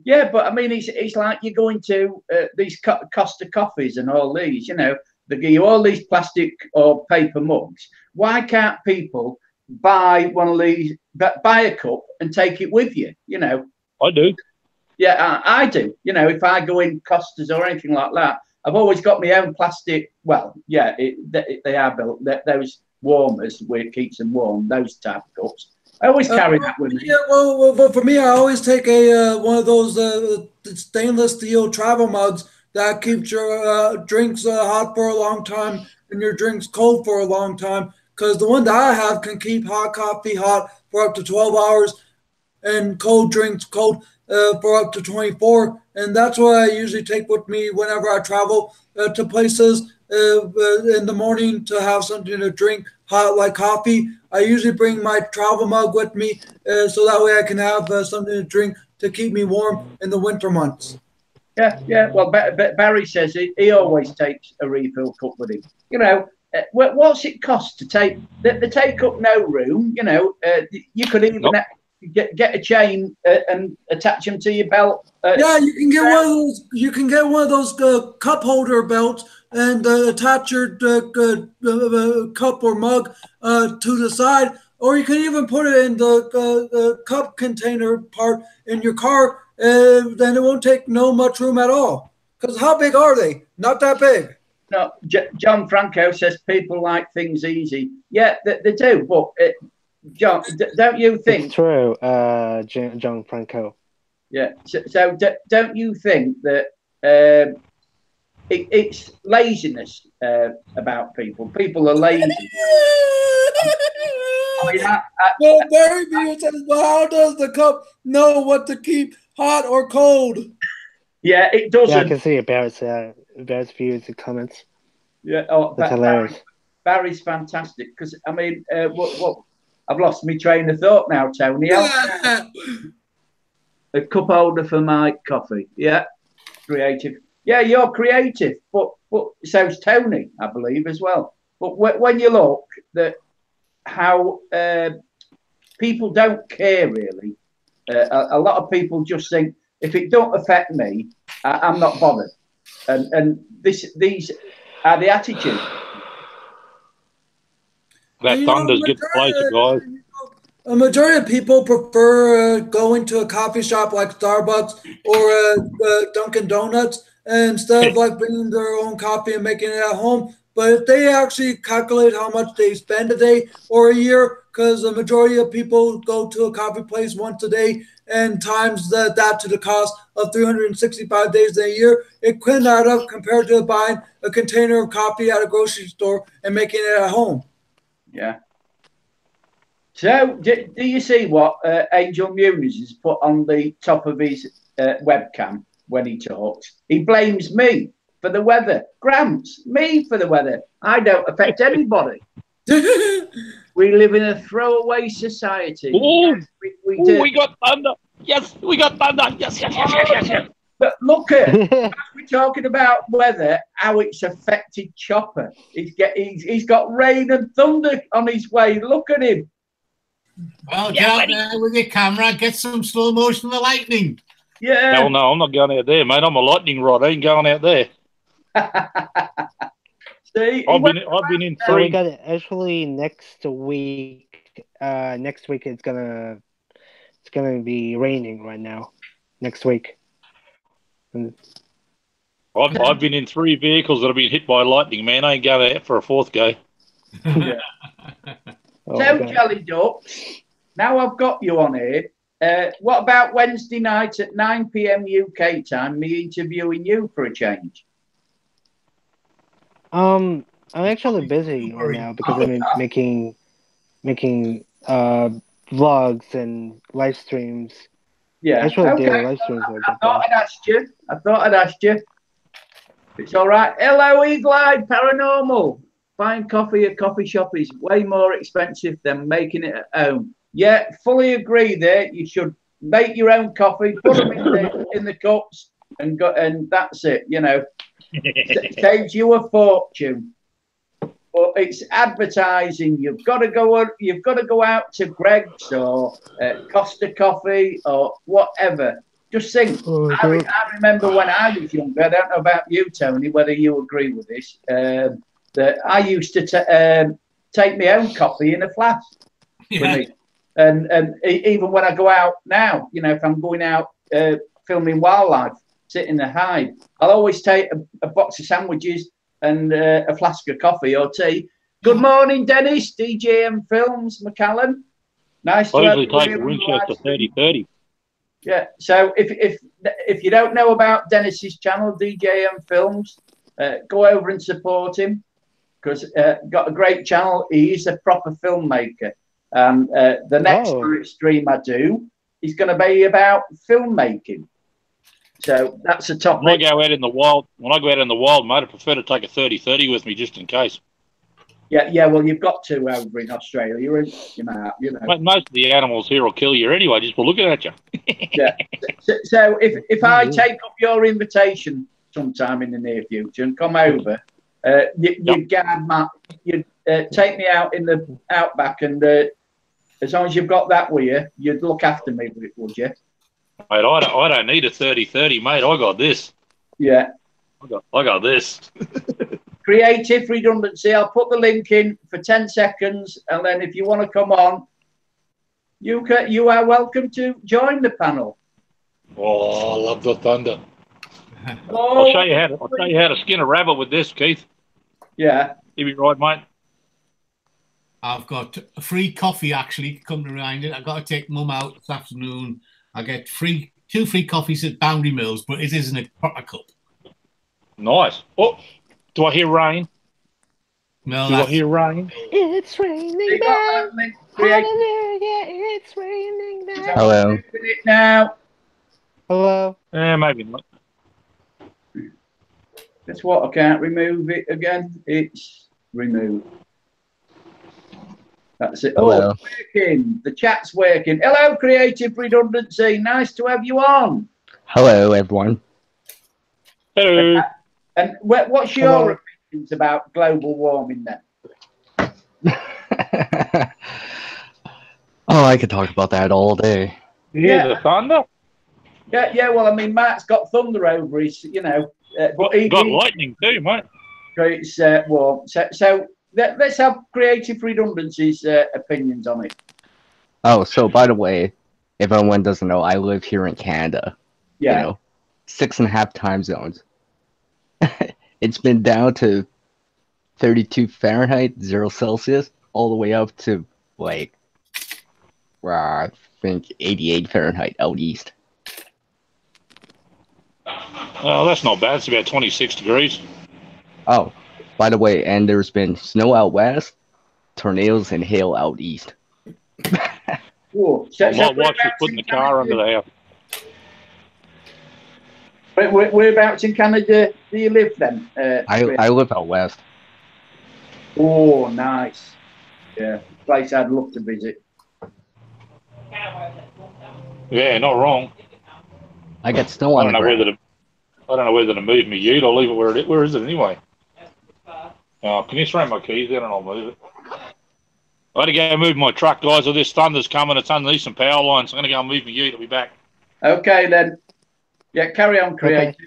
S1: Yeah, but I mean, it's like you're going to these Costa coffees and all these. You know, they give you all these plastic or paper mugs. Why can't people buy one of these? Buy a cup and take it with you. You know.
S3: I do.
S1: Yeah, I do. You know, if I go in Costas or anything like that, I've always got my own plastic. Well, yeah, they are built. Those warmers where it keeps them warm. Those type of cups. I always carry that with me.
S2: Yeah, well, for me, I always take a one of those stainless steel travel mugs that keeps your drinks hot for a long time and your drinks cold for a long time. Because the one that I have can keep hot coffee hot for up to 12 hours and cold drinks cold for up to 24. And that's what I usually take with me whenever I travel to places in the morning to have something to drink hot like coffee. I usually bring my travel mug with me so that way I can have something to drink to keep me warm in the winter months.
S1: Yeah. Well, Barry says he always takes a refill cup with him. You know, what's it cost to take? They take up no room. You know, you could even get a chain and attach them to your belt.
S2: Yeah, you can get one of those. You can get one of those cup holder belts and attach your cup or mug to the side, or you can even put it in the cup container part in your car. Then it won't take much room at all. Because how big are they? Not that big.
S1: No, John Franco says people like things easy. Yeah, they do. But John, don't you think?
S4: It's true, John Franco.
S1: Yeah. So don't you think that it's laziness about people? People are lazy. I mean,
S2: well, Barry Beard says, well, how does the cup know what to keep hot or cold?
S1: Yeah, it doesn't.
S4: Yeah, I can see Barrett's views and comments.
S1: Yeah,
S4: that's hilarious.
S1: Barry's fantastic because I mean, what I've lost my train of thought now, Tony. A cup holder for my coffee. Yeah, creative. Yeah, you're creative, but so's Tony, I believe, as well. But when you look at how people don't care really, a lot of people just think if it don't affect me, I'm not bothered. And these are the attitudes.
S3: That thunder's good place, guys.
S2: A majority of people prefer going to a coffee shop like Starbucks or Dunkin' Donuts and instead of like bringing their own coffee and making it at home. But if they actually calculate how much they spend a day or a year, because the majority of people go to a coffee place once a day and times that to the cost of 365 days in a year, it couldn't add up compared to buying a container of coffee at a grocery store and making it at home.
S1: Yeah. So, do you see what Angel Muniz has put on the top of his webcam when he talks? He blames me for the weather. Gramps, me for the weather. I don't affect anybody. We live in a throwaway society.
S3: Ooh,
S1: Yes, we do.
S3: we got thunder. Yes, we got thunder. Yes.
S1: But look at, as we're talking about weather, how it's affected Chopper. He's got rain and thunder on his way. Look at him.
S5: Well, get out there with your camera, get some slow motion of the lightning.
S1: Yeah.
S3: Hell no, I'm not going out there, mate. I'm a lightning rod. I ain't going out there.
S1: See,
S3: I've been in
S4: So we
S3: three.
S4: got it actually next week. Next week it's gonna be raining right now. Next week.
S3: I've been in 3 vehicles that have been hit by lightning, man. I ain't going out for a fourth go.
S1: Yeah.
S4: Oh,
S1: So,
S4: God.
S1: Jelly Ducks, now I've got you on here. What about Wednesday night at 9 p.m. UK time, me interviewing you for a change?
S4: I'm actually busy right now because I'm making vlogs and live streams.
S1: Yeah.
S4: Actually,
S1: Okay.
S4: there are live streams like
S1: I
S4: that.
S1: thought I'd asked you. It's all right. Hello, Eaglevp Paranormal. Buying coffee at coffee shop is way more expensive than making it at home. Yeah, fully agree there. You should make your own coffee, put them in the cups, and that's it. You know, it saves you a fortune. But it's advertising. You've got to go out to Greg's or Costa Coffee or whatever. Just think. I remember when I was younger. I don't know about you, Tony, whether you agree with this. That I used to take my own coffee in a flask with me. And even when I go out now, you know, if I'm going out filming wildlife, sit in the hide, I'll always take a box of sandwiches and a flask of coffee or tea. Good morning, Dennis, DJM Films, McCallum. Nice to have
S3: I
S1: you
S3: usually take
S1: here
S3: a
S1: on the
S3: Winchester
S1: live stream.
S3: 30-30.
S1: Yeah, so if you don't know about Dennis's channel, DJM Films, go over and support him because got a great channel. He is a proper filmmaker. The next stream I do is going to be about filmmaking. So that's a topic.
S3: When I go out in the wild, mate, I prefer to take a 30-30 with me just in case.
S1: Yeah. Well, you've got to over in Australia, you know.
S3: Mate, most of the animals here will kill you anyway, just for looking at you.
S1: Yeah. So if I take up your invitation sometime in the near future and come over, you'd take me out in the outback, and as long as you've got that with you, you'd look after me, would you?
S3: Mate, I don't need a 30-30, mate. I got this.
S1: Yeah.
S3: I got this.
S1: Creative redundancy. I'll put the link in for 10 seconds, and then if you want to come on, you are welcome to join the panel.
S3: Oh, I love the thunder.
S1: Oh,
S3: I'll show you how to skin a rabbit with this, Keith.
S1: Yeah.
S3: You be right, mate.
S5: I've got a free coffee actually coming around it. I've got to take Mum out this afternoon. I get 2 free coffees at Boundary Mills, but it isn't a proper cup.
S3: Nice. Oh, do I hear rain?
S5: No,
S3: Do I hear rain?
S4: It's raining now. Hallelujah, it's raining now.
S7: Hello.
S1: Now.
S4: Hello.
S3: Maybe not.
S1: That's what I can't remove it again. It's removed. That's it.
S7: Hello.
S1: Oh, it's working. The chat's working. Hello, Creative Redundancy. Nice to have you on.
S7: Hello, everyone.
S3: Hello.
S1: And what's your opinions about global warming then?
S7: Oh, I could talk about that all day.
S3: You hear the thunder?
S1: Yeah. Well, I mean, Matt's got thunder over his, you know, but he
S3: got lightning too, mate.
S1: It's warm. So let's have Creative Redundancy's opinions on it.
S7: Oh, so by the way, if anyone doesn't know, I live here in Canada.
S1: Yeah.
S7: You know, 6.5 time zones. it's been down to 32 Fahrenheit, 0 Celsius, all the way up to like I think 88 Fahrenheit out east.
S3: Oh, that's not bad. It's about 26 degrees.
S7: Oh, by the way, and there's been snow out west, tornadoes, and hail out east.
S1: Whoa.
S3: Well, my wife's just putting the car under the house.
S1: Whereabouts in Canada do you live then?
S7: I live out west.
S1: Oh, nice. Yeah, place I'd love to visit.
S3: Yeah, not wrong.
S7: I get snow
S3: I
S7: on
S3: don't
S7: the
S3: know
S7: ground.
S3: whether to move my ute or leave it where it is. Where is it anyway? Can you throw my keys in and I'll move it? I had to go move my truck, guys, or this thunder's coming. It's underneath some power lines. I'm going to go and move my ute. I'll be back.
S1: Okay, then. Yeah, carry on, creative.
S4: Okay.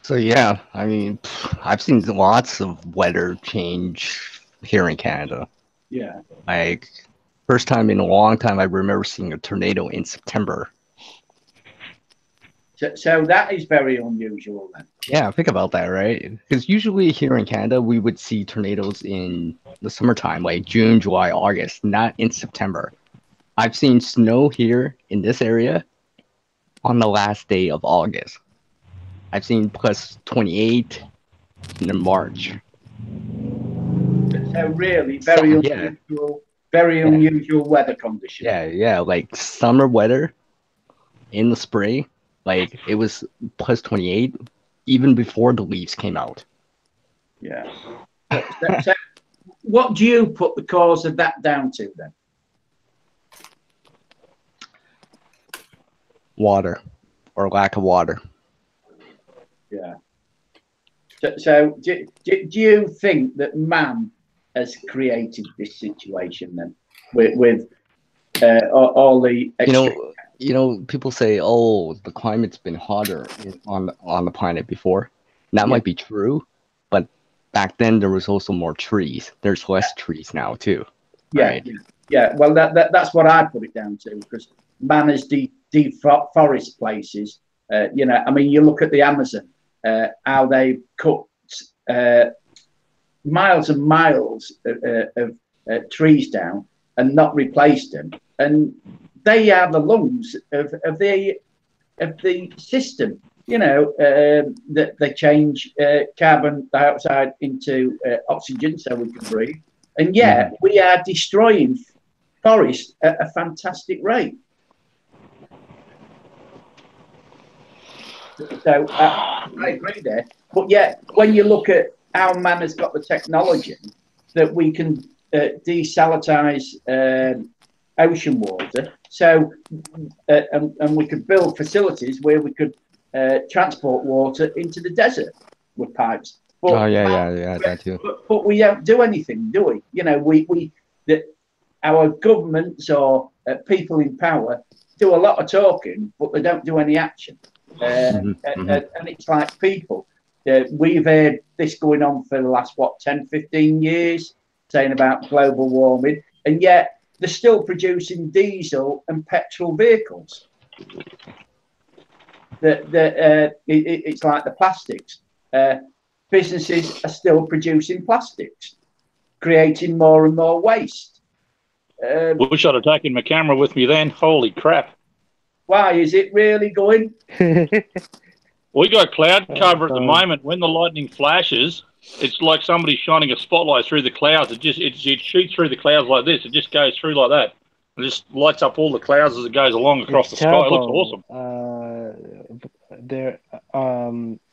S7: So yeah, I mean, I've seen lots of weather change here in Canada.
S1: Yeah.
S7: Like, first time in a long time I remember seeing a tornado in September.
S1: So that is very unusual then.
S7: Yeah, think about that, right? Because usually here in Canada, we would see tornadoes in the summertime, like June, July, August, not in September. I've seen snow here in this area on the last day of August. I've seen plus 28 in March.
S1: So really, very
S7: Yeah.
S1: unusual, very unusual weather conditions.
S7: Yeah, like summer weather in the spring, like it was plus 28 even before the leaves came out.
S1: Yeah. So what do you put the cause of that down to then?
S7: Water or lack of water.
S1: Yeah. So do you think that man has created this situation then with all the
S7: You know, people say, "Oh, the climate's been hotter on the planet before." And that might be true, but back then there was also more trees. There's less trees now too. Right?
S1: Yeah. Well, that's what I put it down to, because man has deforest places. You know, I mean, you look at the Amazon, how they cut miles and miles of trees down and not replaced them, and they are the lungs of the system. You know, that they change carbon dioxide into oxygen so we can breathe, and yet we are destroying forests at a fantastic rate. So I agree there, but yet when you look at how man has got the technology that we can desalinize ocean water, so and we could build facilities where we could transport water into the desert with pipes. But,
S7: that too.
S1: But we don't do anything, do we? You know, our governments or people in power do a lot of talking, but they don't do any action. And it's like people. We've had this going on for the last, 10, 15 years, saying about global warming, and yet they're still producing diesel and petrol vehicles. It's like the plastics. Businesses are still producing plastics, creating more and more waste.
S3: Wish I'd have taken my camera with me then. Holy crap.
S1: Why is it really going?
S3: We got cloud cover at the moment. When the lightning flashes, it's like somebody shining a spotlight through the clouds. It shoots through the clouds like this. It just goes through like that. It just lights up all the clouds as it goes along across the sky. It looks awesome.
S4: There,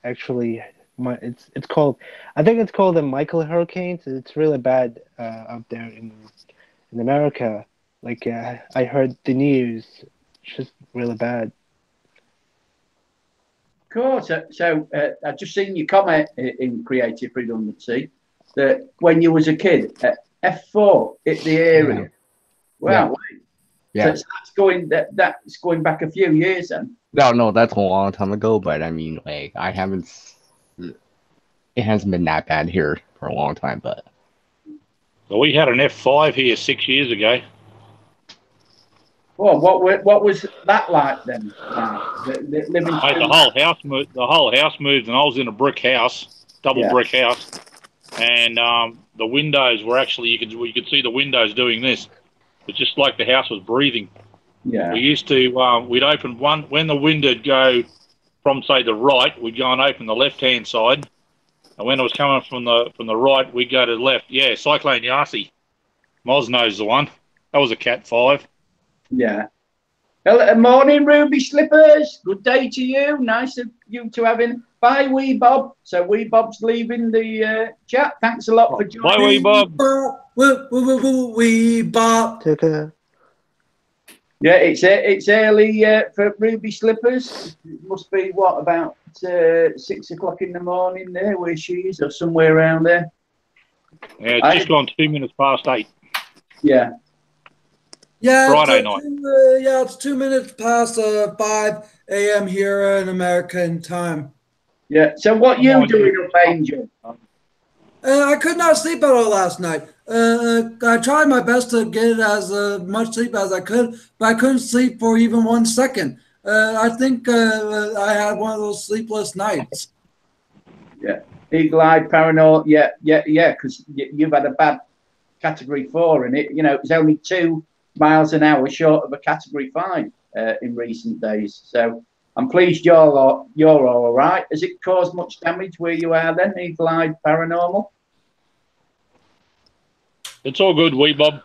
S4: actually, it's called. I think it's called the Michael hurricane. It's really bad up there in America. Like I heard the news. It's just really bad.
S1: Cool. So I've just seen your comment in Creative Redundancy that when you was a kid, F4 hit the area.
S7: Yeah.
S1: Wow.
S7: Yeah.
S1: So that's going back a few years then.
S7: No, that's a long time ago. But I mean, like, it hasn't been that bad here for a long time. But
S3: So we had an F5 here 6 years ago.
S1: Well, what was that like then?
S3: The whole house moved, and I was in a brick house, double brick house, and the windows were actually you could see the windows doing this. It's just like the house was breathing.
S1: Yeah.
S3: We used to we'd open one when the wind would go from say the right, we'd go and open the left hand side, and when it was coming from the right, we'd go to the left. Yeah, Cyclone Yasi. Moz knows the one. That was a Cat 5.
S1: Yeah. Hello, morning, Ruby Slippers. Good day to you. Nice of you to have in. Bye, Wee Bob. So Wee Bob's leaving the chat. Thanks a lot for joining.
S3: Bye, Wee Bob.
S2: Wee Bob.
S4: Take a
S1: Yeah, it's early for Ruby Slippers. It must be what, about 6 o'clock in the morning there where she is, or somewhere around there.
S3: Yeah, it's just gone 2 minutes past 8.
S1: Yeah.
S2: Yeah,
S3: Friday night.
S2: It's 2 minutes past 5 a.m. here in American time.
S1: Yeah. So what you doing up, Angel?
S2: I could not sleep at all last night. I tried my best to get as much sleep as I could, but I couldn't sleep for even 1 second. I think I had one of those sleepless nights.
S1: Yeah. Eagle-eyed paranoid. Yeah. Because you've had a bad Category 4 in it. You know, it was only 2 miles an hour short of a Category 5 in recent days. So I'm pleased you're all right. Has it caused much damage where you are then, Eagle-eyed paranormal?
S3: It's all good, Wee Bob.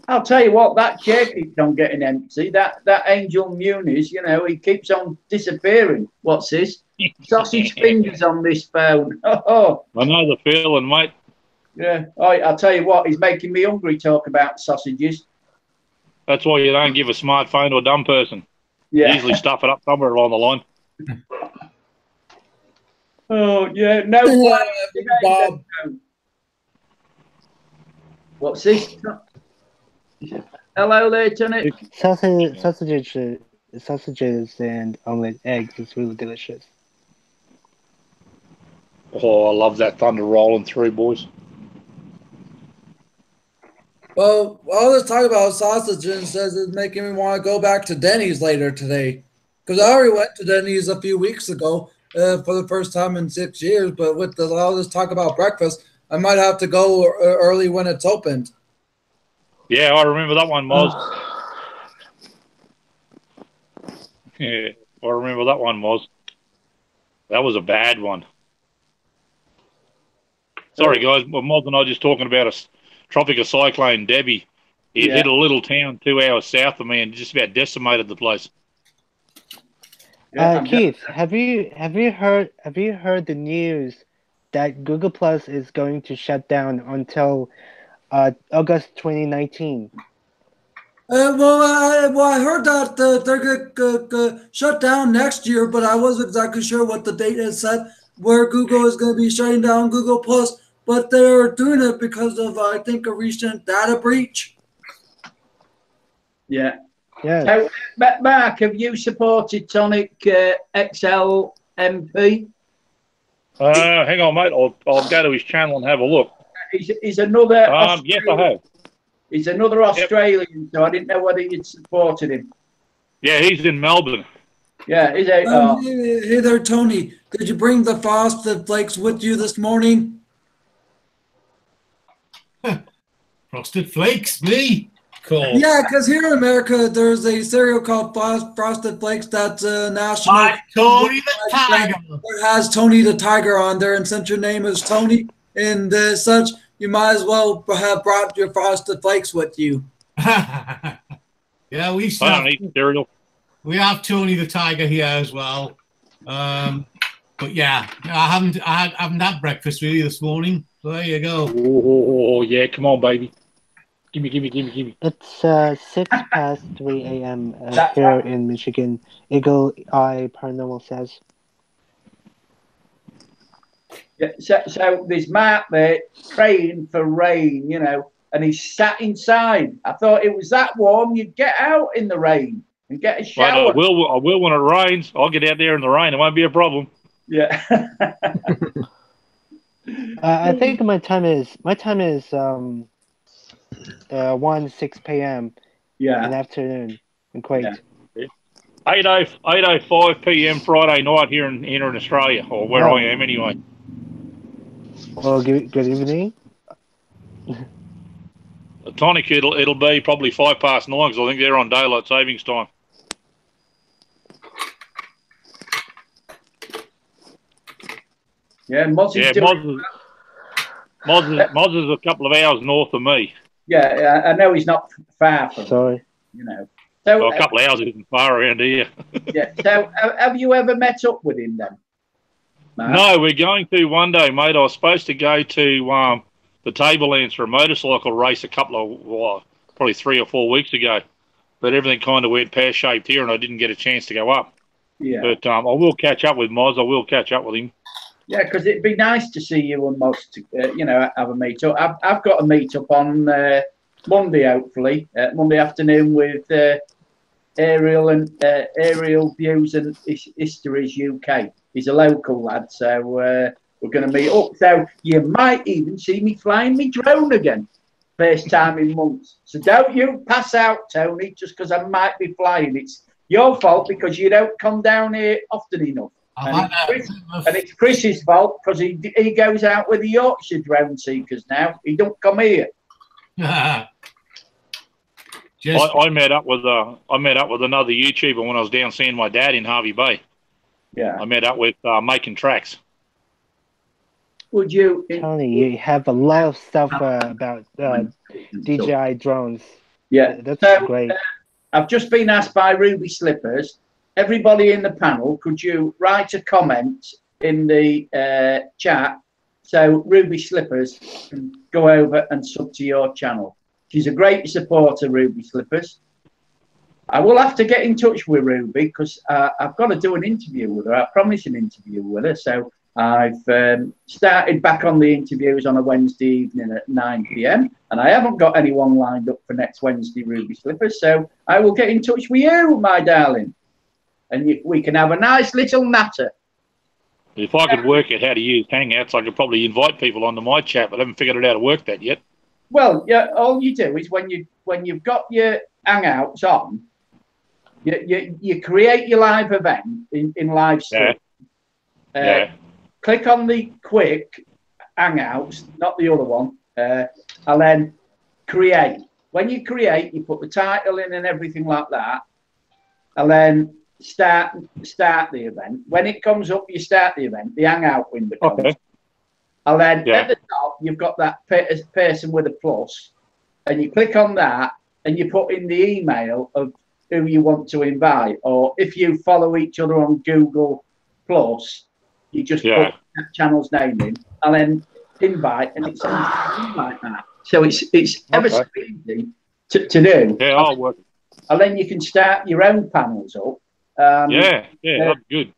S1: I'll tell you what, that chair keeps on getting empty. That Angel Muniz, you know, he keeps on disappearing. What's this? Sausage fingers on this phone. Oh,
S3: I know the feeling, mate.
S1: yeah. I'll tell you what, he's making me hungry talk about sausages.
S3: That's why you don't give a smartphone to a dumb person.
S1: Yeah.
S3: Easily stuff it up somewhere along the line.
S1: Oh, yeah. No.
S2: Bob.
S1: What's this? Hello there, Tony.
S4: sausages and omelette eggs is really delicious.
S3: Oh, I love that thunder rolling through, boys.
S2: Well, all this talk about sausages says it's making me want to go back to Denny's later today. Because I already went to Denny's a few weeks ago for the first time in 6 years. But with all this talk about breakfast, I might have to go early when it's opened.
S3: Yeah, I remember that one, Moz. Yeah, I remember that one, Moz. That was a bad one. Sorry, guys. Moz and I just talking about a tropical cyclone Debbie. It hit a little town 2 hours south of me and just about decimated the place.
S4: Keith, have you heard the news that Google Plus is going to shut down until August 2019?
S2: I heard that they're going to shut down next year, but I wasn't exactly sure what the date is set where Google is going to be shutting down Google Plus. But they're doing it because of, I think, a recent data breach.
S1: Yeah.
S4: Yeah.
S1: So, Mark, have you supported Tonic XLMP?
S3: Hang on, mate. I'll go to his channel and have a look.
S1: He's another.
S3: Yes, I have.
S1: He's another Australian, so I didn't know whether you'd supported him.
S3: Yeah, he's in Melbourne.
S1: Yeah, he's a.
S2: Hey there, Tony. Did you bring the Frosted Flakes with you this morning?
S5: Frosted Flakes, me? Cool.
S2: Yeah, because here in America, there's a cereal called Frosted Flakes that's national.
S5: By Tony the Tiger.
S2: It has Tony the Tiger on there, and since your name is Tony and such, you might as well have brought your Frosted Flakes with you.
S5: Yeah, we
S3: I don't eat cereal.
S5: We have Tony the Tiger here as well. But yeah, I haven't had breakfast really this morning. So there you go.
S3: Oh yeah, come on, baby. Give me.
S4: It's 6 past 3 a.m. Here in Michigan. Eagle Eye Paranormal says.
S1: Yeah, so there's Mark there praying for rain, you know, and he's sat inside. I thought it was that warm, you'd get out in the rain and get a shower.
S3: Right, I will when it rains. I'll get out there in the rain. It won't be a problem.
S1: Yeah.
S4: I think my time is 1:06 p.m.
S1: Yeah.
S4: in the afternoon in Kuwait.
S1: Yeah.
S3: 8:05 p.m. Friday night here in Australia, or where
S4: Oh.
S3: I am anyway.
S4: Well, good evening.
S3: Tonic, it'll be probably 9:05 because I think they're on daylight savings time.
S1: Yeah, Moz is doing.
S3: Moz is a couple of hours north of me.
S1: Yeah, I know he's not far from.
S4: Sorry.
S1: You know. So
S3: Well, a couple of hours isn't far around here.
S1: Yeah. So have you ever met up with him then? Mark?
S3: No, we're going to one day, mate. I was supposed to go to the Tablelands for a motorcycle race a couple of, probably 3 or 4 weeks ago. But everything kind of went pear-shaped here and I didn't get a chance to go up.
S1: Yeah.
S3: But I will catch up with Moz. I will catch up with him.
S1: Yeah, because it'd be nice to see you and Moz, have a meet-up. I've got a meet-up on Monday, hopefully. Monday afternoon with Aerial Views and Histories UK. He's a local lad, so we're going to meet up. So you might even see me flying my drone again. First time in months. So don't you pass out, Tony, just because I might be flying. It's your fault because you don't come down here often enough. And it's Chris's fault because he goes out with the Yorkshire drone seekers now. He don't come here.
S3: I met up with another YouTuber when I was down seeing my dad in Harvey Bay.
S1: Yeah,
S3: I met up with Making Tracks.
S1: Would you,
S4: Tony? You have a lot of stuff about DJI drones.
S1: Yeah,
S4: that's great.
S1: I've just been asked by Ruby Slippers. Everybody in the panel, could you write a comment in the chat so Ruby Slippers can go over and sub to your channel? She's a great supporter, Ruby Slippers. I will have to get in touch with Ruby because I've got to do an interview with her. I promised an interview with her. So I've started back on the interviews on a Wednesday evening at 9 p.m. and I haven't got anyone lined up for next Wednesday, Ruby Slippers. So I will get in touch with you, my darling. And we can have a nice little natter.
S3: If I could work out how to use Hangouts, I could probably invite people onto my chat, but I haven't figured out how to work that yet.
S1: Well, yeah, all you do is when you've got your Hangouts on, you create your live event in live stream.
S3: Yeah.
S1: Click on the quick Hangouts, not the other one, and then create. When you create, you put the title in and everything like that, and then start the event. When it comes up, you start the event. The Hangout window comes.
S3: Okay.
S1: And then at the top, you've got that person with a plus, and you click on that, and you put in the email of who you want to invite, or if you follow each other on Google Plus, you just put that channel's name in, and then invite, and it's like that. So it's ever so easy to do.
S3: Yeah, I'll work.
S1: And then you can start your own panels up.
S3: That's good.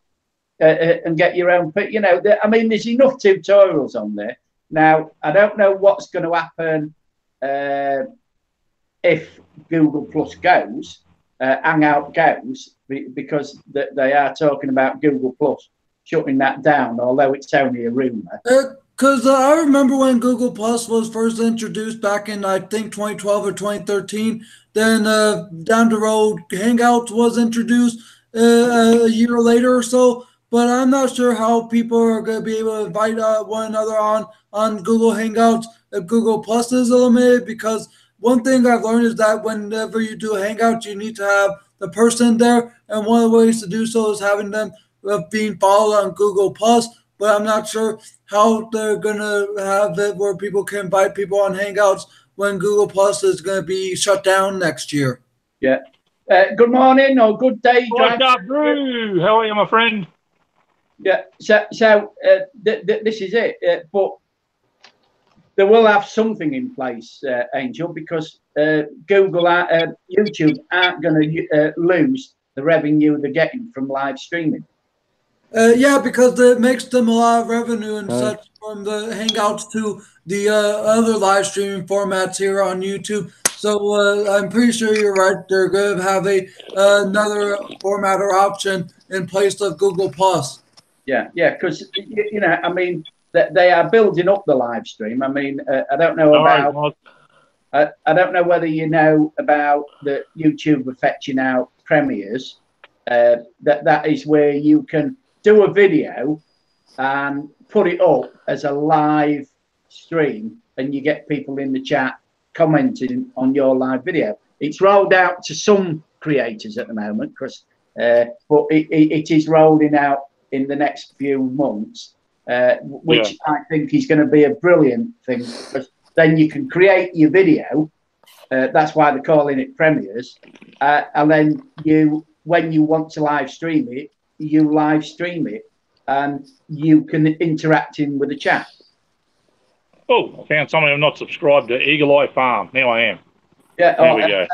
S1: And get your own, but there's enough tutorials on there. Now, I don't know what's going to happen if Google Plus goes, Hangout goes, because they are talking about Google Plus shutting that down, although it's only a rumor.
S2: Because I remember when Google Plus was first introduced back in, I think, 2012 or 2013. Then down the road, Hangouts was introduced a year later or so. But I'm not sure how people are going to be able to invite one another on Google Hangouts if Google Plus is eliminated. Because one thing I've learned is that whenever you do a Hangout, you need to have the person there. And one of the ways to do so is having them being followed on Google Plus. But I'm not sure how they're going to have it where people can invite people on Hangouts when Google Plus is going to be shut down next year.
S1: Yeah. Good morning or good day.
S3: What's up, Drew? How are you, my friend?
S1: Yeah, so this is it. But they will have something in place, Angel, because YouTube aren't going to lose the revenue they're getting from live streaming.
S2: Yeah, because it makes them a lot of revenue and such from the Hangouts to the other live streaming formats here on YouTube. So I'm pretty sure you're right. They're going to have another format or option in place of Google Plus.
S1: Yeah, because they are building up the live stream. I mean, I don't know about. I don't know whether you know about the YouTuber fetching out premieres. that is where you can do a video and put it up as a live stream, and you get people in the chat commenting on your live video. It's rolled out to some creators at the moment, because but it is rolling out in the next few months, which I think is going to be a brilliant thing, because then you can create your video. That's why they're calling it premieres, and then when you want to live stream it, you live stream it, and you can interact in with the chat.
S3: Oh, I found somebody I'm not subscribed to. Eaglevp Farm. Now I am.
S1: Yeah,
S3: there we go.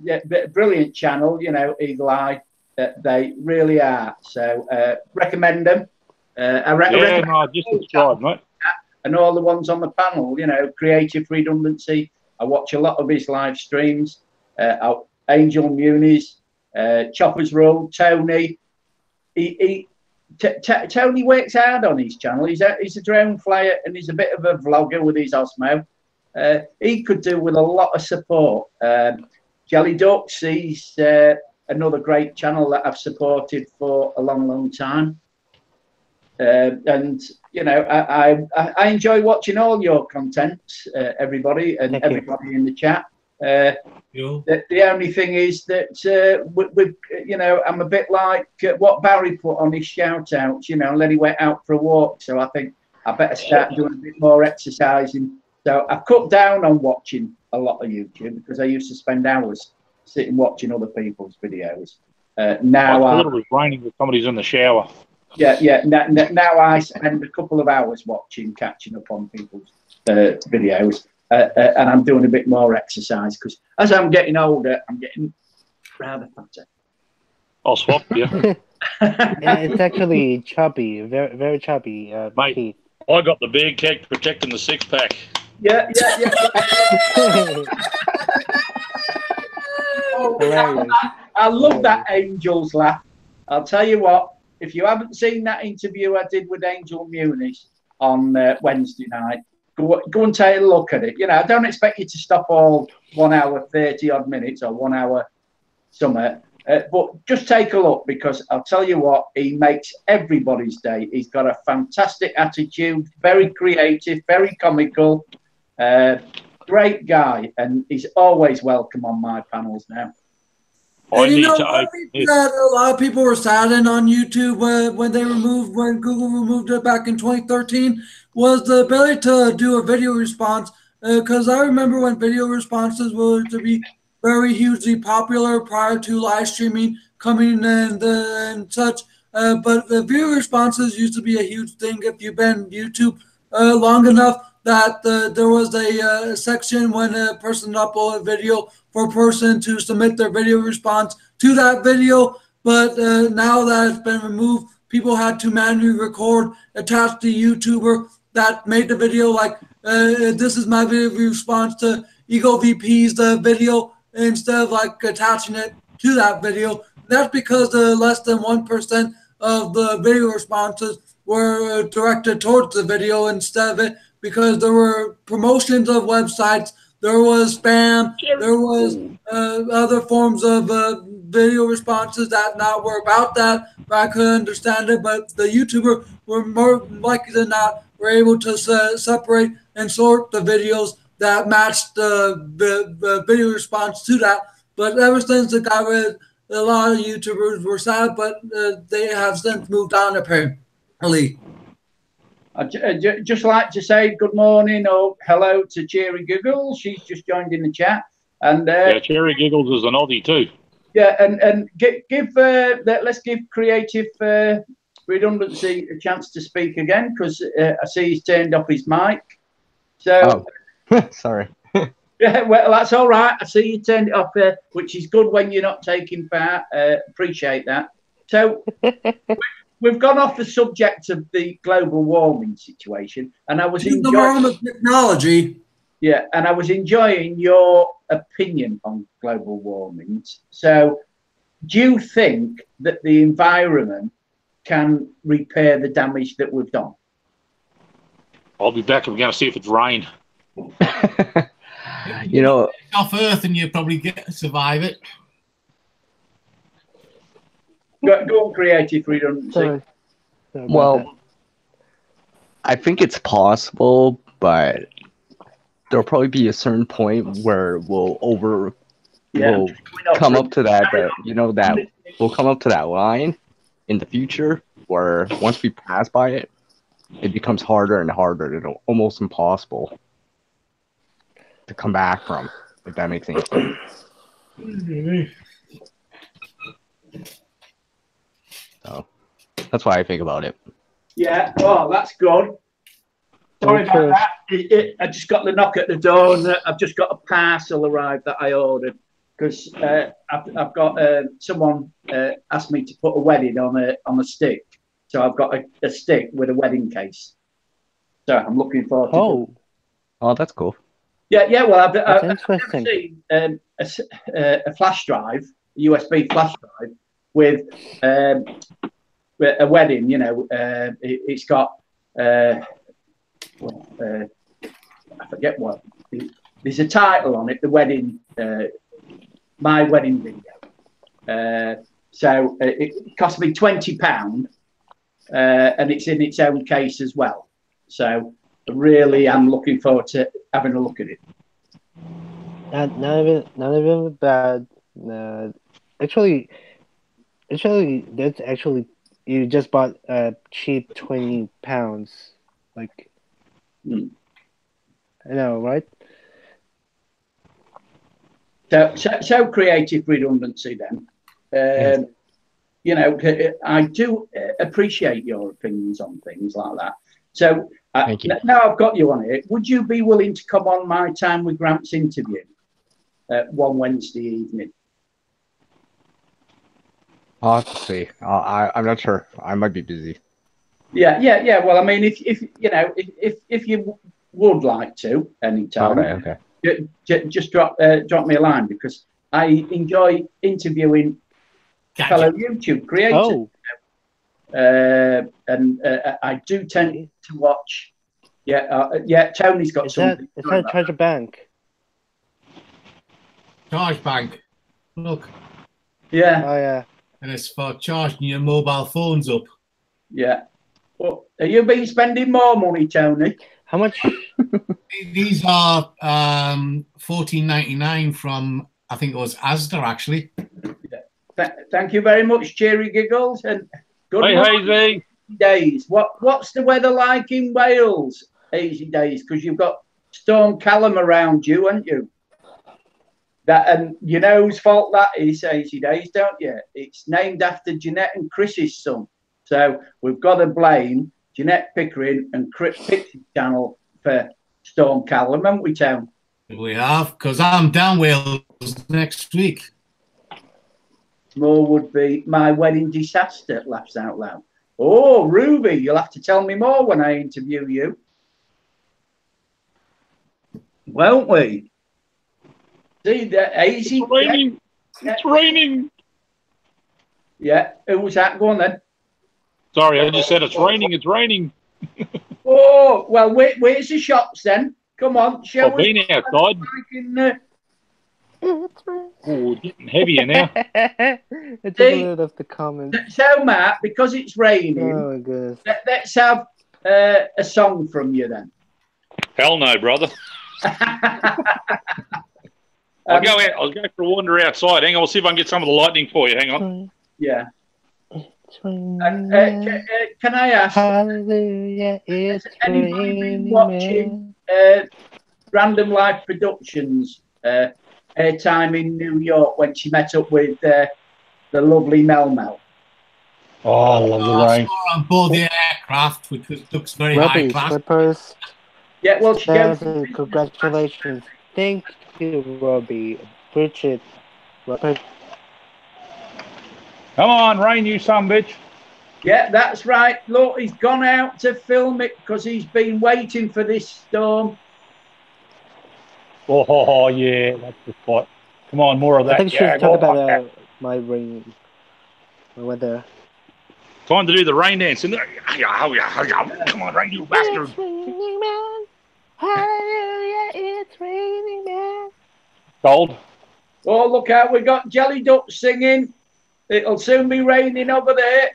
S1: Yeah, brilliant channel. You know, Eagle-Eye. They really are. So recommend them. I recommend
S3: I just subscribed, mate.
S1: And all the ones on the panel. You know, Creative Redundancy. I watch a lot of his live streams. Angel Muniz, Chopper's Road, Tony. Tony works hard on his channel. He's a drone flyer, and he's a bit of a vlogger with his Osmo. He could do with a lot of support. Jelly Ducks, he's another great channel that I've supported for a long, long time. And you know, I enjoy watching all your content, everybody, and everybody in the chat. The only thing is that with you know, I'm a bit like what Barry put on his shout outs, you know, and then he went out for a walk. So I think I better start doing a bit more exercising. So I've cut down on watching a lot of YouTube, because I used to spend hours sitting watching other people's videos. Now
S3: I thought it was raining when somebody's in the shower.
S1: Yeah. Now I spend a couple of hours catching up on people's videos. And I'm doing a bit more exercise, because as I'm getting older, I'm getting rather fatter.
S3: I'll swap you.
S4: It's actually chubby, very, very chubby.
S3: Mate, I got the big keg protecting the six pack.
S1: Yeah. I love that Angel's laugh. I'll tell you what, if you haven't seen that interview I did with Angel Muniz on Wednesday night, go and take a look at it. You know, I don't expect you to stop all 1 hour 30 odd minutes or 1 hour somewhere, but just take a look, because I'll tell you what, he makes everybody's day. He's got a fantastic attitude, very creative, very comical, great guy, and he's always welcome on my panels now.
S2: And you know, one thing that a lot of people were saddened on YouTube when Google removed it back in 2013 was the ability to do a video response. Because I remember when video responses were to be very hugely popular prior to live streaming coming and such. But the video responses used to be a huge thing if you've been YouTube long enough, that there was a section when a person uploaded a video for a person to submit their video response to that video. But now that it's been removed, people had to manually record, attach the YouTuber that made the video, like this is my video response to Eaglevp's video, instead of like attaching it to that video. That's because less than 1% of the video responses were directed towards the video instead of it, because there were promotions of websites, there was spam, there was other forms of video responses that not were about that. I could understand it, but the YouTuber were more likely than not were able to separate and sort the videos that matched the video response to that. But ever since it got rid, a lot of YouTubers were sad, but they have since moved on apparently.
S1: I'd just like to say good morning or hello to Cherry Giggles. She's just joined in the chat. And
S3: yeah, Cherry Giggles is an Aussie too.
S1: Yeah, and let's give Creative Redundancy a chance to speak again, because I see he's turned off his mic. So,
S7: sorry.
S1: Yeah, well, that's all right. I see you turned it off, which is good when you're not taking part. Appreciate that. So. We've gone off the subject of the global warming situation, and I was enjoying
S2: the technology.
S1: Yeah, and I was enjoying your opinion on global warming. So, do you think that the environment can repair the damage that we've done?
S3: I'll be back. We're going to see if it's rain.
S7: You know,
S5: off Earth, and you probably survive it.
S1: Go on, creative redundancy.
S4: Sorry about that.
S7: Well, I think it's possible, but there'll probably be a certain point where we'll come up to that we'll come up to that line in the future where once we pass by it, it becomes harder and harder. It's almost impossible to come back from, if that makes any sense. So that's why I think about it.
S1: Yeah, oh, that's good. Sorry about that. I just got the knock at the door, and I've just got a parcel arrived that I ordered because I've got someone asked me to put a wedding on a stick, so I've got a stick with a wedding case. So I'm looking forward to.
S7: Oh, that's cool.
S1: Yeah. Well, I've
S4: interesting.
S1: never seen a flash drive, a USB flash drive with a wedding. You know, it's got. I forget what. There's a title on it. The wedding, my wedding video. So it cost me £20, and it's in its own case as well. So really, I'm looking forward to having a look at it.
S4: None of it bad. Actually, that's actually you just bought a cheap £20. Like, I know, right?
S1: So creative redundancy then. You know, I do appreciate your opinions on things like that. So now I've got you on it. Would you be willing to come on my Time with Gramps interview one Wednesday evening?
S7: I'll have to see. I'm not sure. I might be busy.
S1: Yeah. Well, I mean, if you know, if you would like to anytime,
S7: okay.
S1: Just drop me a line because I enjoy interviewing fellow YouTube creators. And I do tend to watch. Tony's got something.
S4: Is that Charge Bank?
S5: Charge Bank. Look.
S1: Yeah.
S4: Oh yeah.
S5: And it's for charging your mobile phones up.
S1: Yeah. Well, have you been spending more money, Tony?
S4: How much?
S5: These are $14.99 from, I think it was Asda, actually.
S1: Yeah. Thank you very much, Cheery Giggles, and good morning,
S3: Hazy
S1: Days. What's the weather like in Wales, Hazy Days? Because you've got Storm Callum around you, haven't you? And you know whose fault that is, Hazy Days, don't you? It's named after Jeanette and Chris's son. So we've got to blame Jeanette Pickering and Chris Pixie's channel for Storm Callum, haven't we, Tom?
S5: We have, because I'm down Wales next week.
S1: More would be my wedding disaster, laughs out loud. Oh, Ruby, you'll have to tell me more when I interview you. Won't we? See, Hazy.
S3: It's raining. It's raining.
S1: Yeah, who was that? Go on then.
S3: Sorry, I just said it's raining. It's raining.
S1: Oh, well, where's the shops then? Come on, show us.
S3: Been outside.
S4: It's raining.
S3: Oh, getting heavier now.
S4: It's a lot of the comments.
S1: So, Matt, because it's raining,
S4: oh my goodness.
S1: Let's have a song from you then.
S3: Hell no, brother. I'll go out. I'll go for a wander outside. Hang on, I'll see if I can get some of the lightning for you. Hang on.
S1: Yeah.
S4: Can
S1: I ask?
S4: Hallelujah, it's
S1: has anybody been
S4: raining,
S1: watching Random Life Productions airtime in New York when she met up with the lovely Mel Mel?
S3: Oh, I love the rain.
S5: On board the aircraft, which looks very high class.
S4: Slippers.
S1: Yeah, well, she goes.
S4: Congratulations. Thank you, Robbie. Bridget. Robert.
S3: Come on, rain, you son bitch.
S1: Yeah, that's right. Look, he's gone out to film it because he's been waiting for this storm.
S3: Oh, yeah, that's the spot. Come on, more of that.
S4: I think
S3: yeah,
S4: she's talking about my rain. My weather.
S3: Time to do the rain dance. Come on, rain, you bastard.
S4: It's raining, man. Hallelujah, it's raining, man.
S3: Gold.
S1: Oh, look out. We got Jelly Duck singing. It'll soon be raining over there.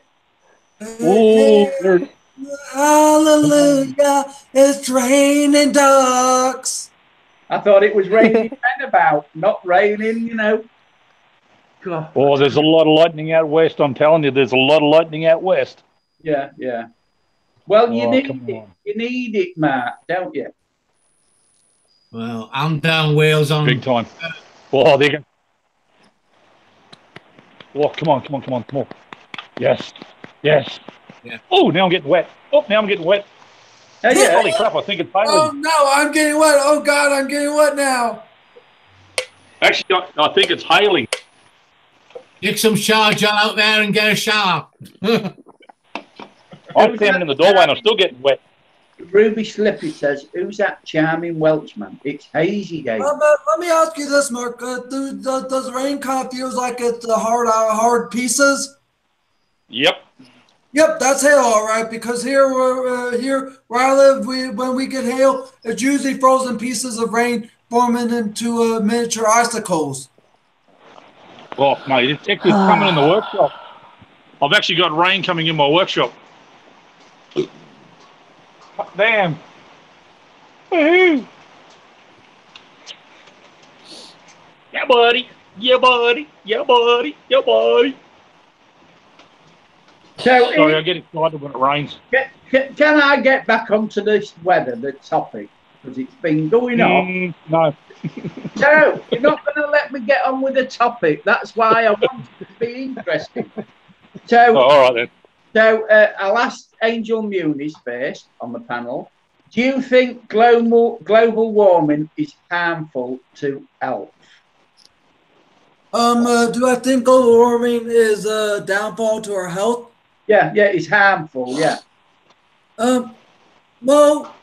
S3: Ooh,
S2: Hallelujah, it's raining ducks.
S1: I thought it was raining men about, not raining, you know. God.
S3: oh, there's a lot of lightning out west. I'm telling you, there's a lot of lightning out west.
S1: Yeah, yeah. Well, you
S3: Oh,
S1: need
S3: come
S1: it.
S3: on.
S1: You need it, Mark, don't you?
S5: Well, I'm down Wales on
S3: Big time. Oh, there you go. Oh, come on, come on, come on, come on. Yes, yes.
S5: Yeah.
S3: Oh, now I'm getting wet. Oh, now I'm getting wet.
S1: Oh, yeah.
S3: Holy crap, I think it's
S2: Oh
S3: hailing.
S2: no, I'm getting wet. Oh God, I'm getting wet now.
S3: Actually, I think it's hailing.
S5: Get some shower gel out there and get a shower.
S3: I'm standing in the doorway and I'm still getting wet.
S1: Ruby Slippy says, "Who's that charming Welshman?" It's Hazy Day.
S2: Let me ask you this, Mark. Does rain kind of feels like it's hard pieces?
S3: Yep.
S2: Yep, that's hail, all right. Because here where I live, when we get hail, it's usually frozen pieces of rain forming into miniature icicles.
S3: Oh, mate, it's actually coming in the workshop. I've actually got rain coming in my workshop. Damn. Woohoo. Yeah, buddy. Yeah, buddy. Yeah, buddy. Yeah, buddy.
S1: So,
S3: Sorry, I get excited when it rains.
S1: can I get back onto this weather, the topic? Because it's been going on.
S3: No.
S1: No, you're not going to let me get on with the topic. That's why I want it to be interesting. So,
S3: Oh, all right then.
S1: I'll ask Angel Muniz first on the panel. Do you think global warming is harmful to health?
S2: Do I think global warming is a downfall to our health?
S1: Yeah, it's harmful. Yeah.
S2: Well,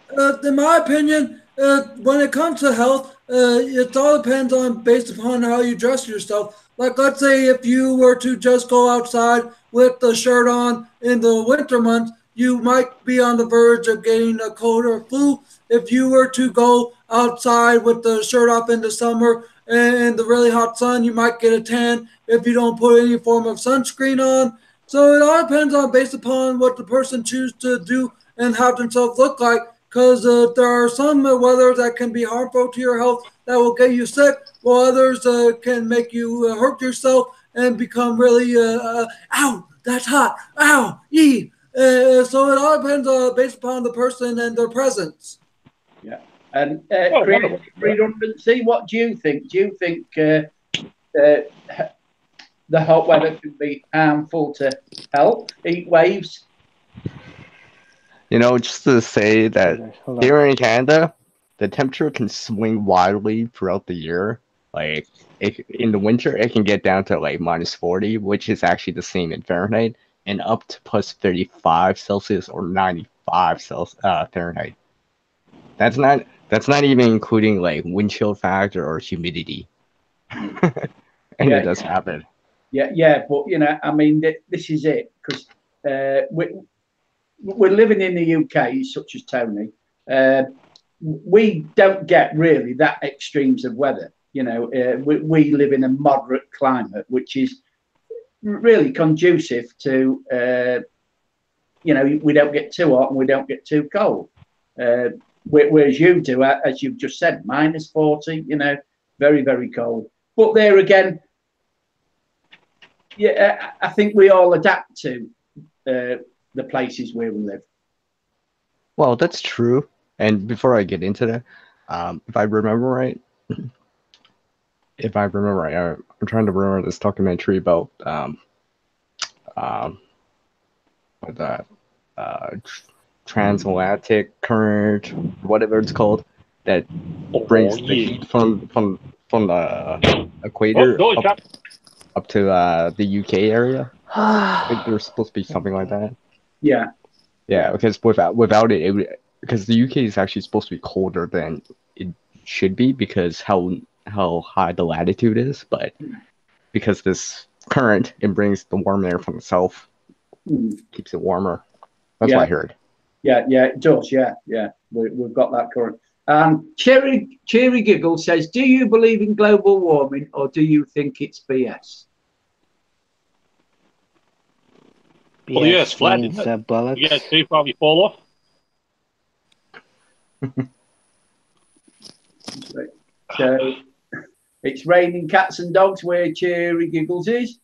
S2: in my opinion, when it comes to health, it all depends on based upon how you dress yourself. Like, let's say if you were to just go outside with the shirt on in the winter months, you might be on the verge of getting a cold or flu. If you were to go outside with the shirt off in the summer and the really hot sun, you might get a tan if you don't put any form of sunscreen on. So it all depends on based upon what the person chooses to do and have themselves look like. Because there are some weather that can be harmful to your health that will get you sick, while others can make you hurt yourself and become really, ow, that's hot, ow, yee. So it all depends based upon the person and their presence.
S1: Yeah. And creative redundancy, what do you think? Do you think the hot weather can be harmful to health, heat waves?
S7: You know, just to say that here in Canada, the temperature can swing wildly throughout the year. Like, in the winter, it can get down to like -40, which is actually the same in Fahrenheit, and up to +35 Celsius or 95 Fahrenheit. That's not even including like wind chill factor or humidity. And it does happen.
S1: Yeah, but you know, I mean, this is it because we're living in the UK, such as Tony. We don't get really that extremes of weather. You know, we live in a moderate climate, which is really conducive to, you know, we don't get too hot and we don't get too cold. Whereas you do, as you've just said, -40, you know, very, very cold. But there again, yeah, I think we all adapt to the places where we live.
S7: Well, that's true. And before I get into that, if I remember right, I'm trying to remember this documentary about the transatlantic current, whatever it's called, that brings the heat from the equator up to the UK area. I think there's supposed to be something like that.
S1: Yeah.
S7: Yeah, because without it, because the UK is actually supposed to be colder than it should be because how high the latitude is, but because this current, it brings the warm air from the south, keeps it warmer. That's what I heard.
S1: Yeah, it does. Yeah. We've got that current. Cherry Giggle says, "Do you believe in global warming or do you think it's BS?"
S3: Well, yeah, it's flat,
S4: means,
S3: isn't it?
S4: bullocks.
S3: You go too far, you fall off.
S1: So it's raining cats and dogs where Cheery Giggles is.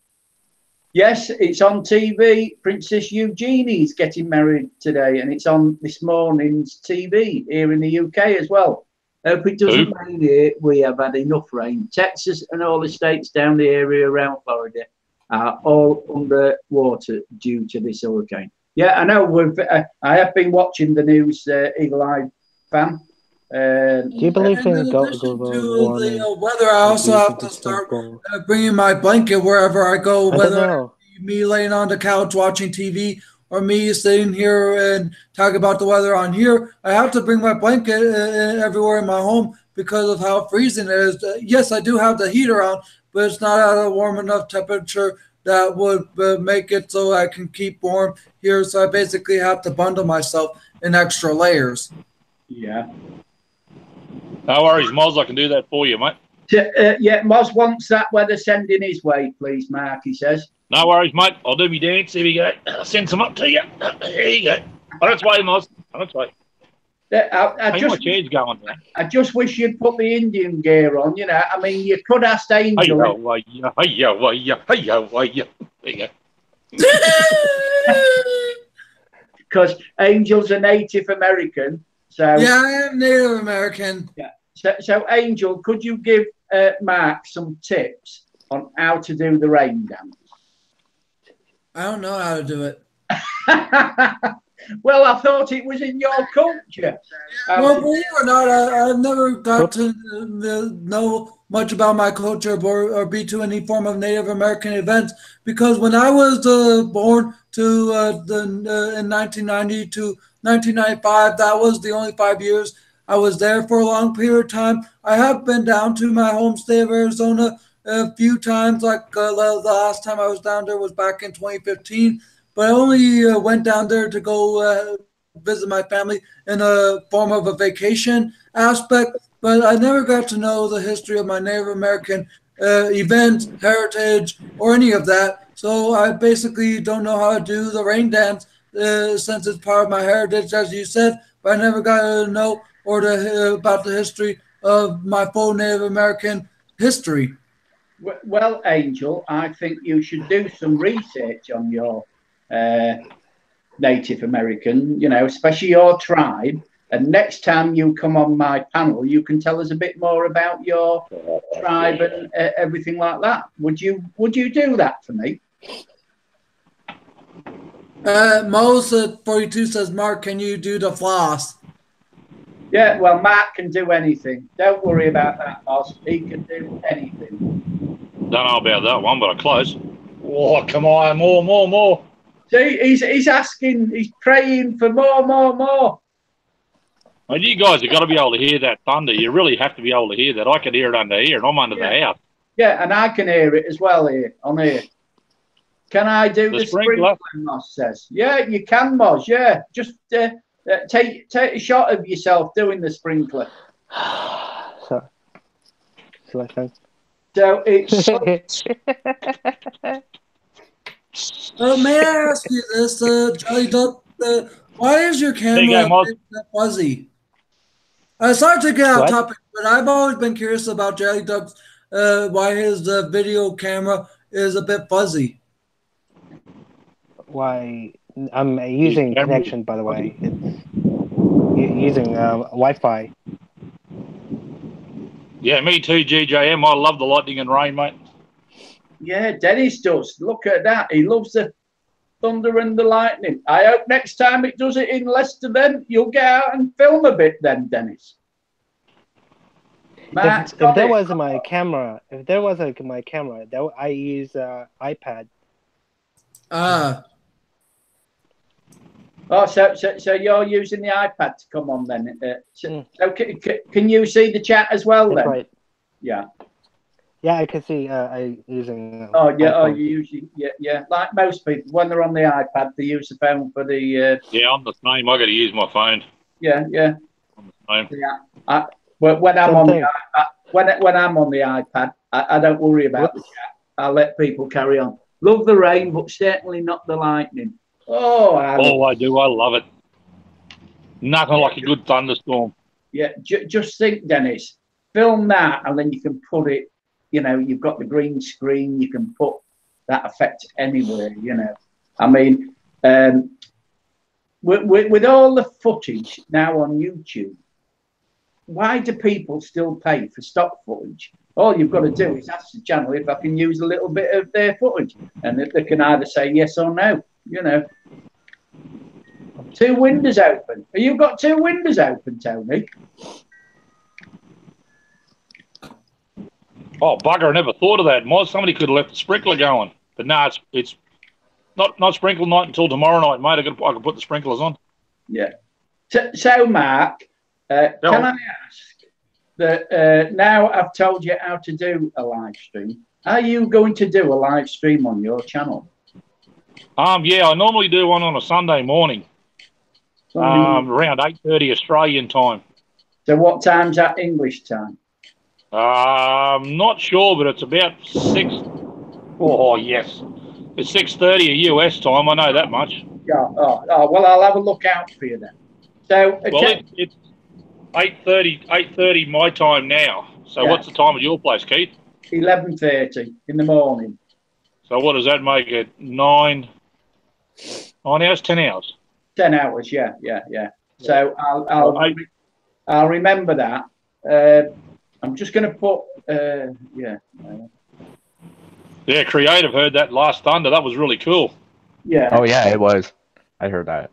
S1: Yes, it's on TV. Princess Eugenie's getting married today, and it's on this morning's TV here in the UK as well. Hope it doesn't rain here. We have had enough rain. Texas and all the states down the area around Florida are all under water due to this hurricane. Yeah, I know. I have been watching the news, Eagle Eye fan.
S4: Do you believe in global warming?
S2: The weather, I also have to start bringing my blanket wherever I go, whether it be me laying on the couch watching TV or me sitting here and talking about the weather on here. I have to bring my blanket everywhere in my home because of how freezing it is. Yes, I do have the heater on, but it's not at a warm enough temperature that would make it so I can keep warm here. So I basically have to bundle myself in extra layers.
S1: Yeah.
S3: No worries, Moz. I can do that for you, mate.
S1: Yeah, Moz wants that weather sending his way, please, Mark, he says.
S3: No worries, mate. I'll do me dance. Here we go. I'll send some up to you. There you go. On its way, Moz. On its way.
S1: I just wish you'd put the Indian gear on, you know. I mean, you could ask Angel. There you go. Because Angel's a Native American. So
S2: yeah, I am Native American.
S1: Yeah. So Angel, could you give Mark some tips on how to do the rain dance?
S2: I don't know how to do it.
S1: Well, I thought it was in your culture.
S2: Well, believe it or not, I've never got to know much about my culture or be to any form of Native American events because when I was born in 1990 to 1995, that was the only 5 years I was there for a long period of time. I have been down to my home state of Arizona a few times, like the last time I was down there was back in 2015, but I only went down there to go visit my family in a form of a vacation aspect, but I never got to know the history of my Native American events, heritage, or any of that. So I basically don't know how to do the rain dance since it's part of my heritage, as you said, but I never got to know about the history of my full Native American history.
S1: Well, Angel, I think you should do some research on your Native American, you know, especially your tribe. And next time you come on my panel, you can tell us a bit more about your tribe and everything like that. Would you do that for me?
S2: Mose42 says, Mark, can you do the floss?
S1: Yeah, well, Mark can do anything. Don't worry about that, boss. He can do anything.
S3: Don't know about that one, but I'm close. Oh, come on, more.
S1: See, he's asking, he's praying for more.
S3: Well, you guys have got to be able to hear that thunder. You really have to be able to hear that. I can hear it under here, and I'm under the house.
S1: Yeah, and I can hear it as well here, on here. Can I do the sprinkler, Moss says? Yeah, you can, Moss, yeah. Just take a shot of yourself doing the sprinkler.
S4: So I think.
S1: So it's...
S2: may I ask you this, Jelly Duck? Why is your camera that fuzzy? Sorry to get out topic, but I've always been curious about Jelly Duck's, why his video camera is a bit fuzzy.
S4: Why? I'm using connection, by the way. It's using Wi-Fi.
S3: Yeah, me too, GJM. I love the lightning and rain, mate.
S1: Yeah, Dennis does. Look at that. He loves the thunder and the lightning. I hope next time it does it in Leicester, then you'll get out and film a bit then, Dennis.
S4: If there was my camera, I use iPad.
S1: Oh, so you're using the iPad to come on then? So can you see the chat as well then?
S4: That's right.
S1: Yeah.
S4: Yeah, I can see. I using.
S1: You usually like most people when they're on the iPad, they use the phone for the.
S3: Yeah, I'm the same. I got to use my phone.
S1: Yeah.
S3: I'm the same.
S1: Yeah. When I'm on the iPad, when I'm on the iPad, I don't worry about the chat. I'll let people carry on. Love the rain, but certainly not the lightning. Oh,
S3: I do. I love it. Nothing like a good thunderstorm.
S1: Yeah, just think, Dennis, film that, and then you can put it. You know, you've got the green screen. You can put that effect anywhere. You know, I mean, with all the footage now on YouTube, why do people still pay for stock footage? All you've got to do is ask the channel if I can use a little bit of their footage, and they can either say yes or no. You know. 2 windows open. Have you got 2 windows open, Tony?
S3: Oh, bugger, I never thought of that. Somebody could have left the sprinkler going. But no, it's not sprinkle night until tomorrow night, mate. I can put the sprinklers on.
S1: Yeah. So Mark, can I ask that now I've told you how to do a live stream, are you going to do a live stream on your channel?
S3: Yeah, I normally do one on a Sunday morning. Around 8:30 Australian time.
S1: So what time's that English time?
S3: I'm not sure, but it's about 6. Oh, yes. It's 6:30 US time. I know that much.
S1: Yeah. Oh, well, I'll have a look out for you then. So,
S3: well, it's 8:30 my time now. So what's the time at your place, Keith?
S1: 11:30 in the morning.
S3: So what does that make it? 9 hours, 10 hours?
S1: 10 hours, yeah. So I'll remember that. I'm just going to put,
S3: Yeah, Creative heard that last Thunder. That was really cool.
S1: Yeah.
S7: Oh, yeah, it was. I heard that.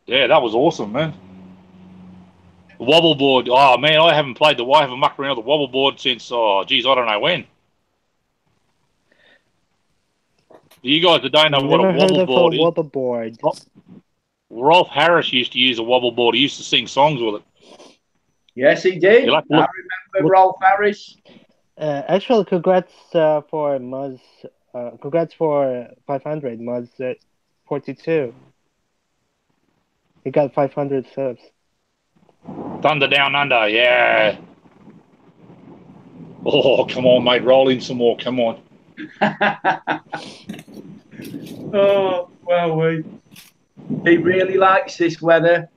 S3: Yeah, that was awesome, man. The wobble board. Oh, man, I haven't mucked around with the wobble board since, I don't know when. You guys that don't know what a wobble board is.
S4: Wobble board.
S3: Rolf Harris used to use a wobble board. He used to sing songs with it.
S1: Yes, he did. I remember Rolf Harris.
S4: Actually, congrats for Muzz. Congrats for 500, Muzz 42. He got 500 subs.
S3: Thunder Down Under, yeah. Oh, come on, mate. Roll in some more. Come on.
S1: Oh, well, he really likes this weather.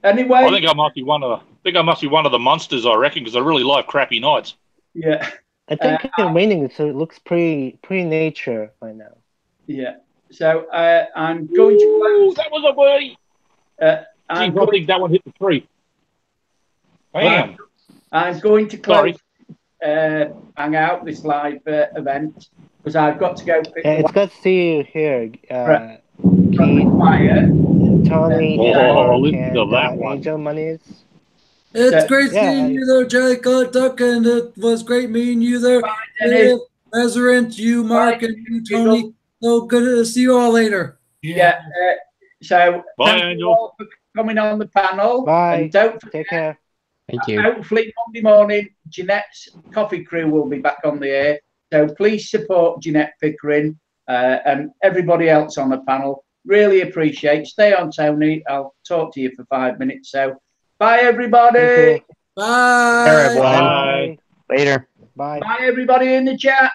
S1: Anyway,
S3: I think I must be one of the monsters, I reckon, because I really like crappy nights.
S1: Yeah.
S4: I think it's raining, so it looks pre-nature right now.
S1: Yeah. So I'm going to close.
S3: That was a birdie. I think that one hit the tree. Bam.
S1: I'm going to close. Hang out this live event because I've got to go.
S4: It's good to see you here,
S1: Keith,
S4: Tony,
S3: listen to that one.
S4: Angel Monies.
S2: It's great seeing you there, Jelly Duck, and it was great meeting you there. Resident, you, Mark, and you, Tony. So good to see you all later.
S1: Yeah. So
S3: bye,
S1: thank
S3: Angel.
S1: you all for coming on the panel.
S4: Bye.
S1: And don't forget,
S4: take care.
S7: Thank you.
S1: Hopefully Monday morning, Jeanette's coffee crew will be back on the air. So please support Jeanette Pickering and everybody else on the panel. Really appreciate. Stay on, Tony. I'll talk to you for 5 minutes. So bye, everybody.
S2: Bye.
S7: Bye, everyone.
S3: Bye.
S7: Later.
S4: Bye.
S1: Bye, everybody in the chat.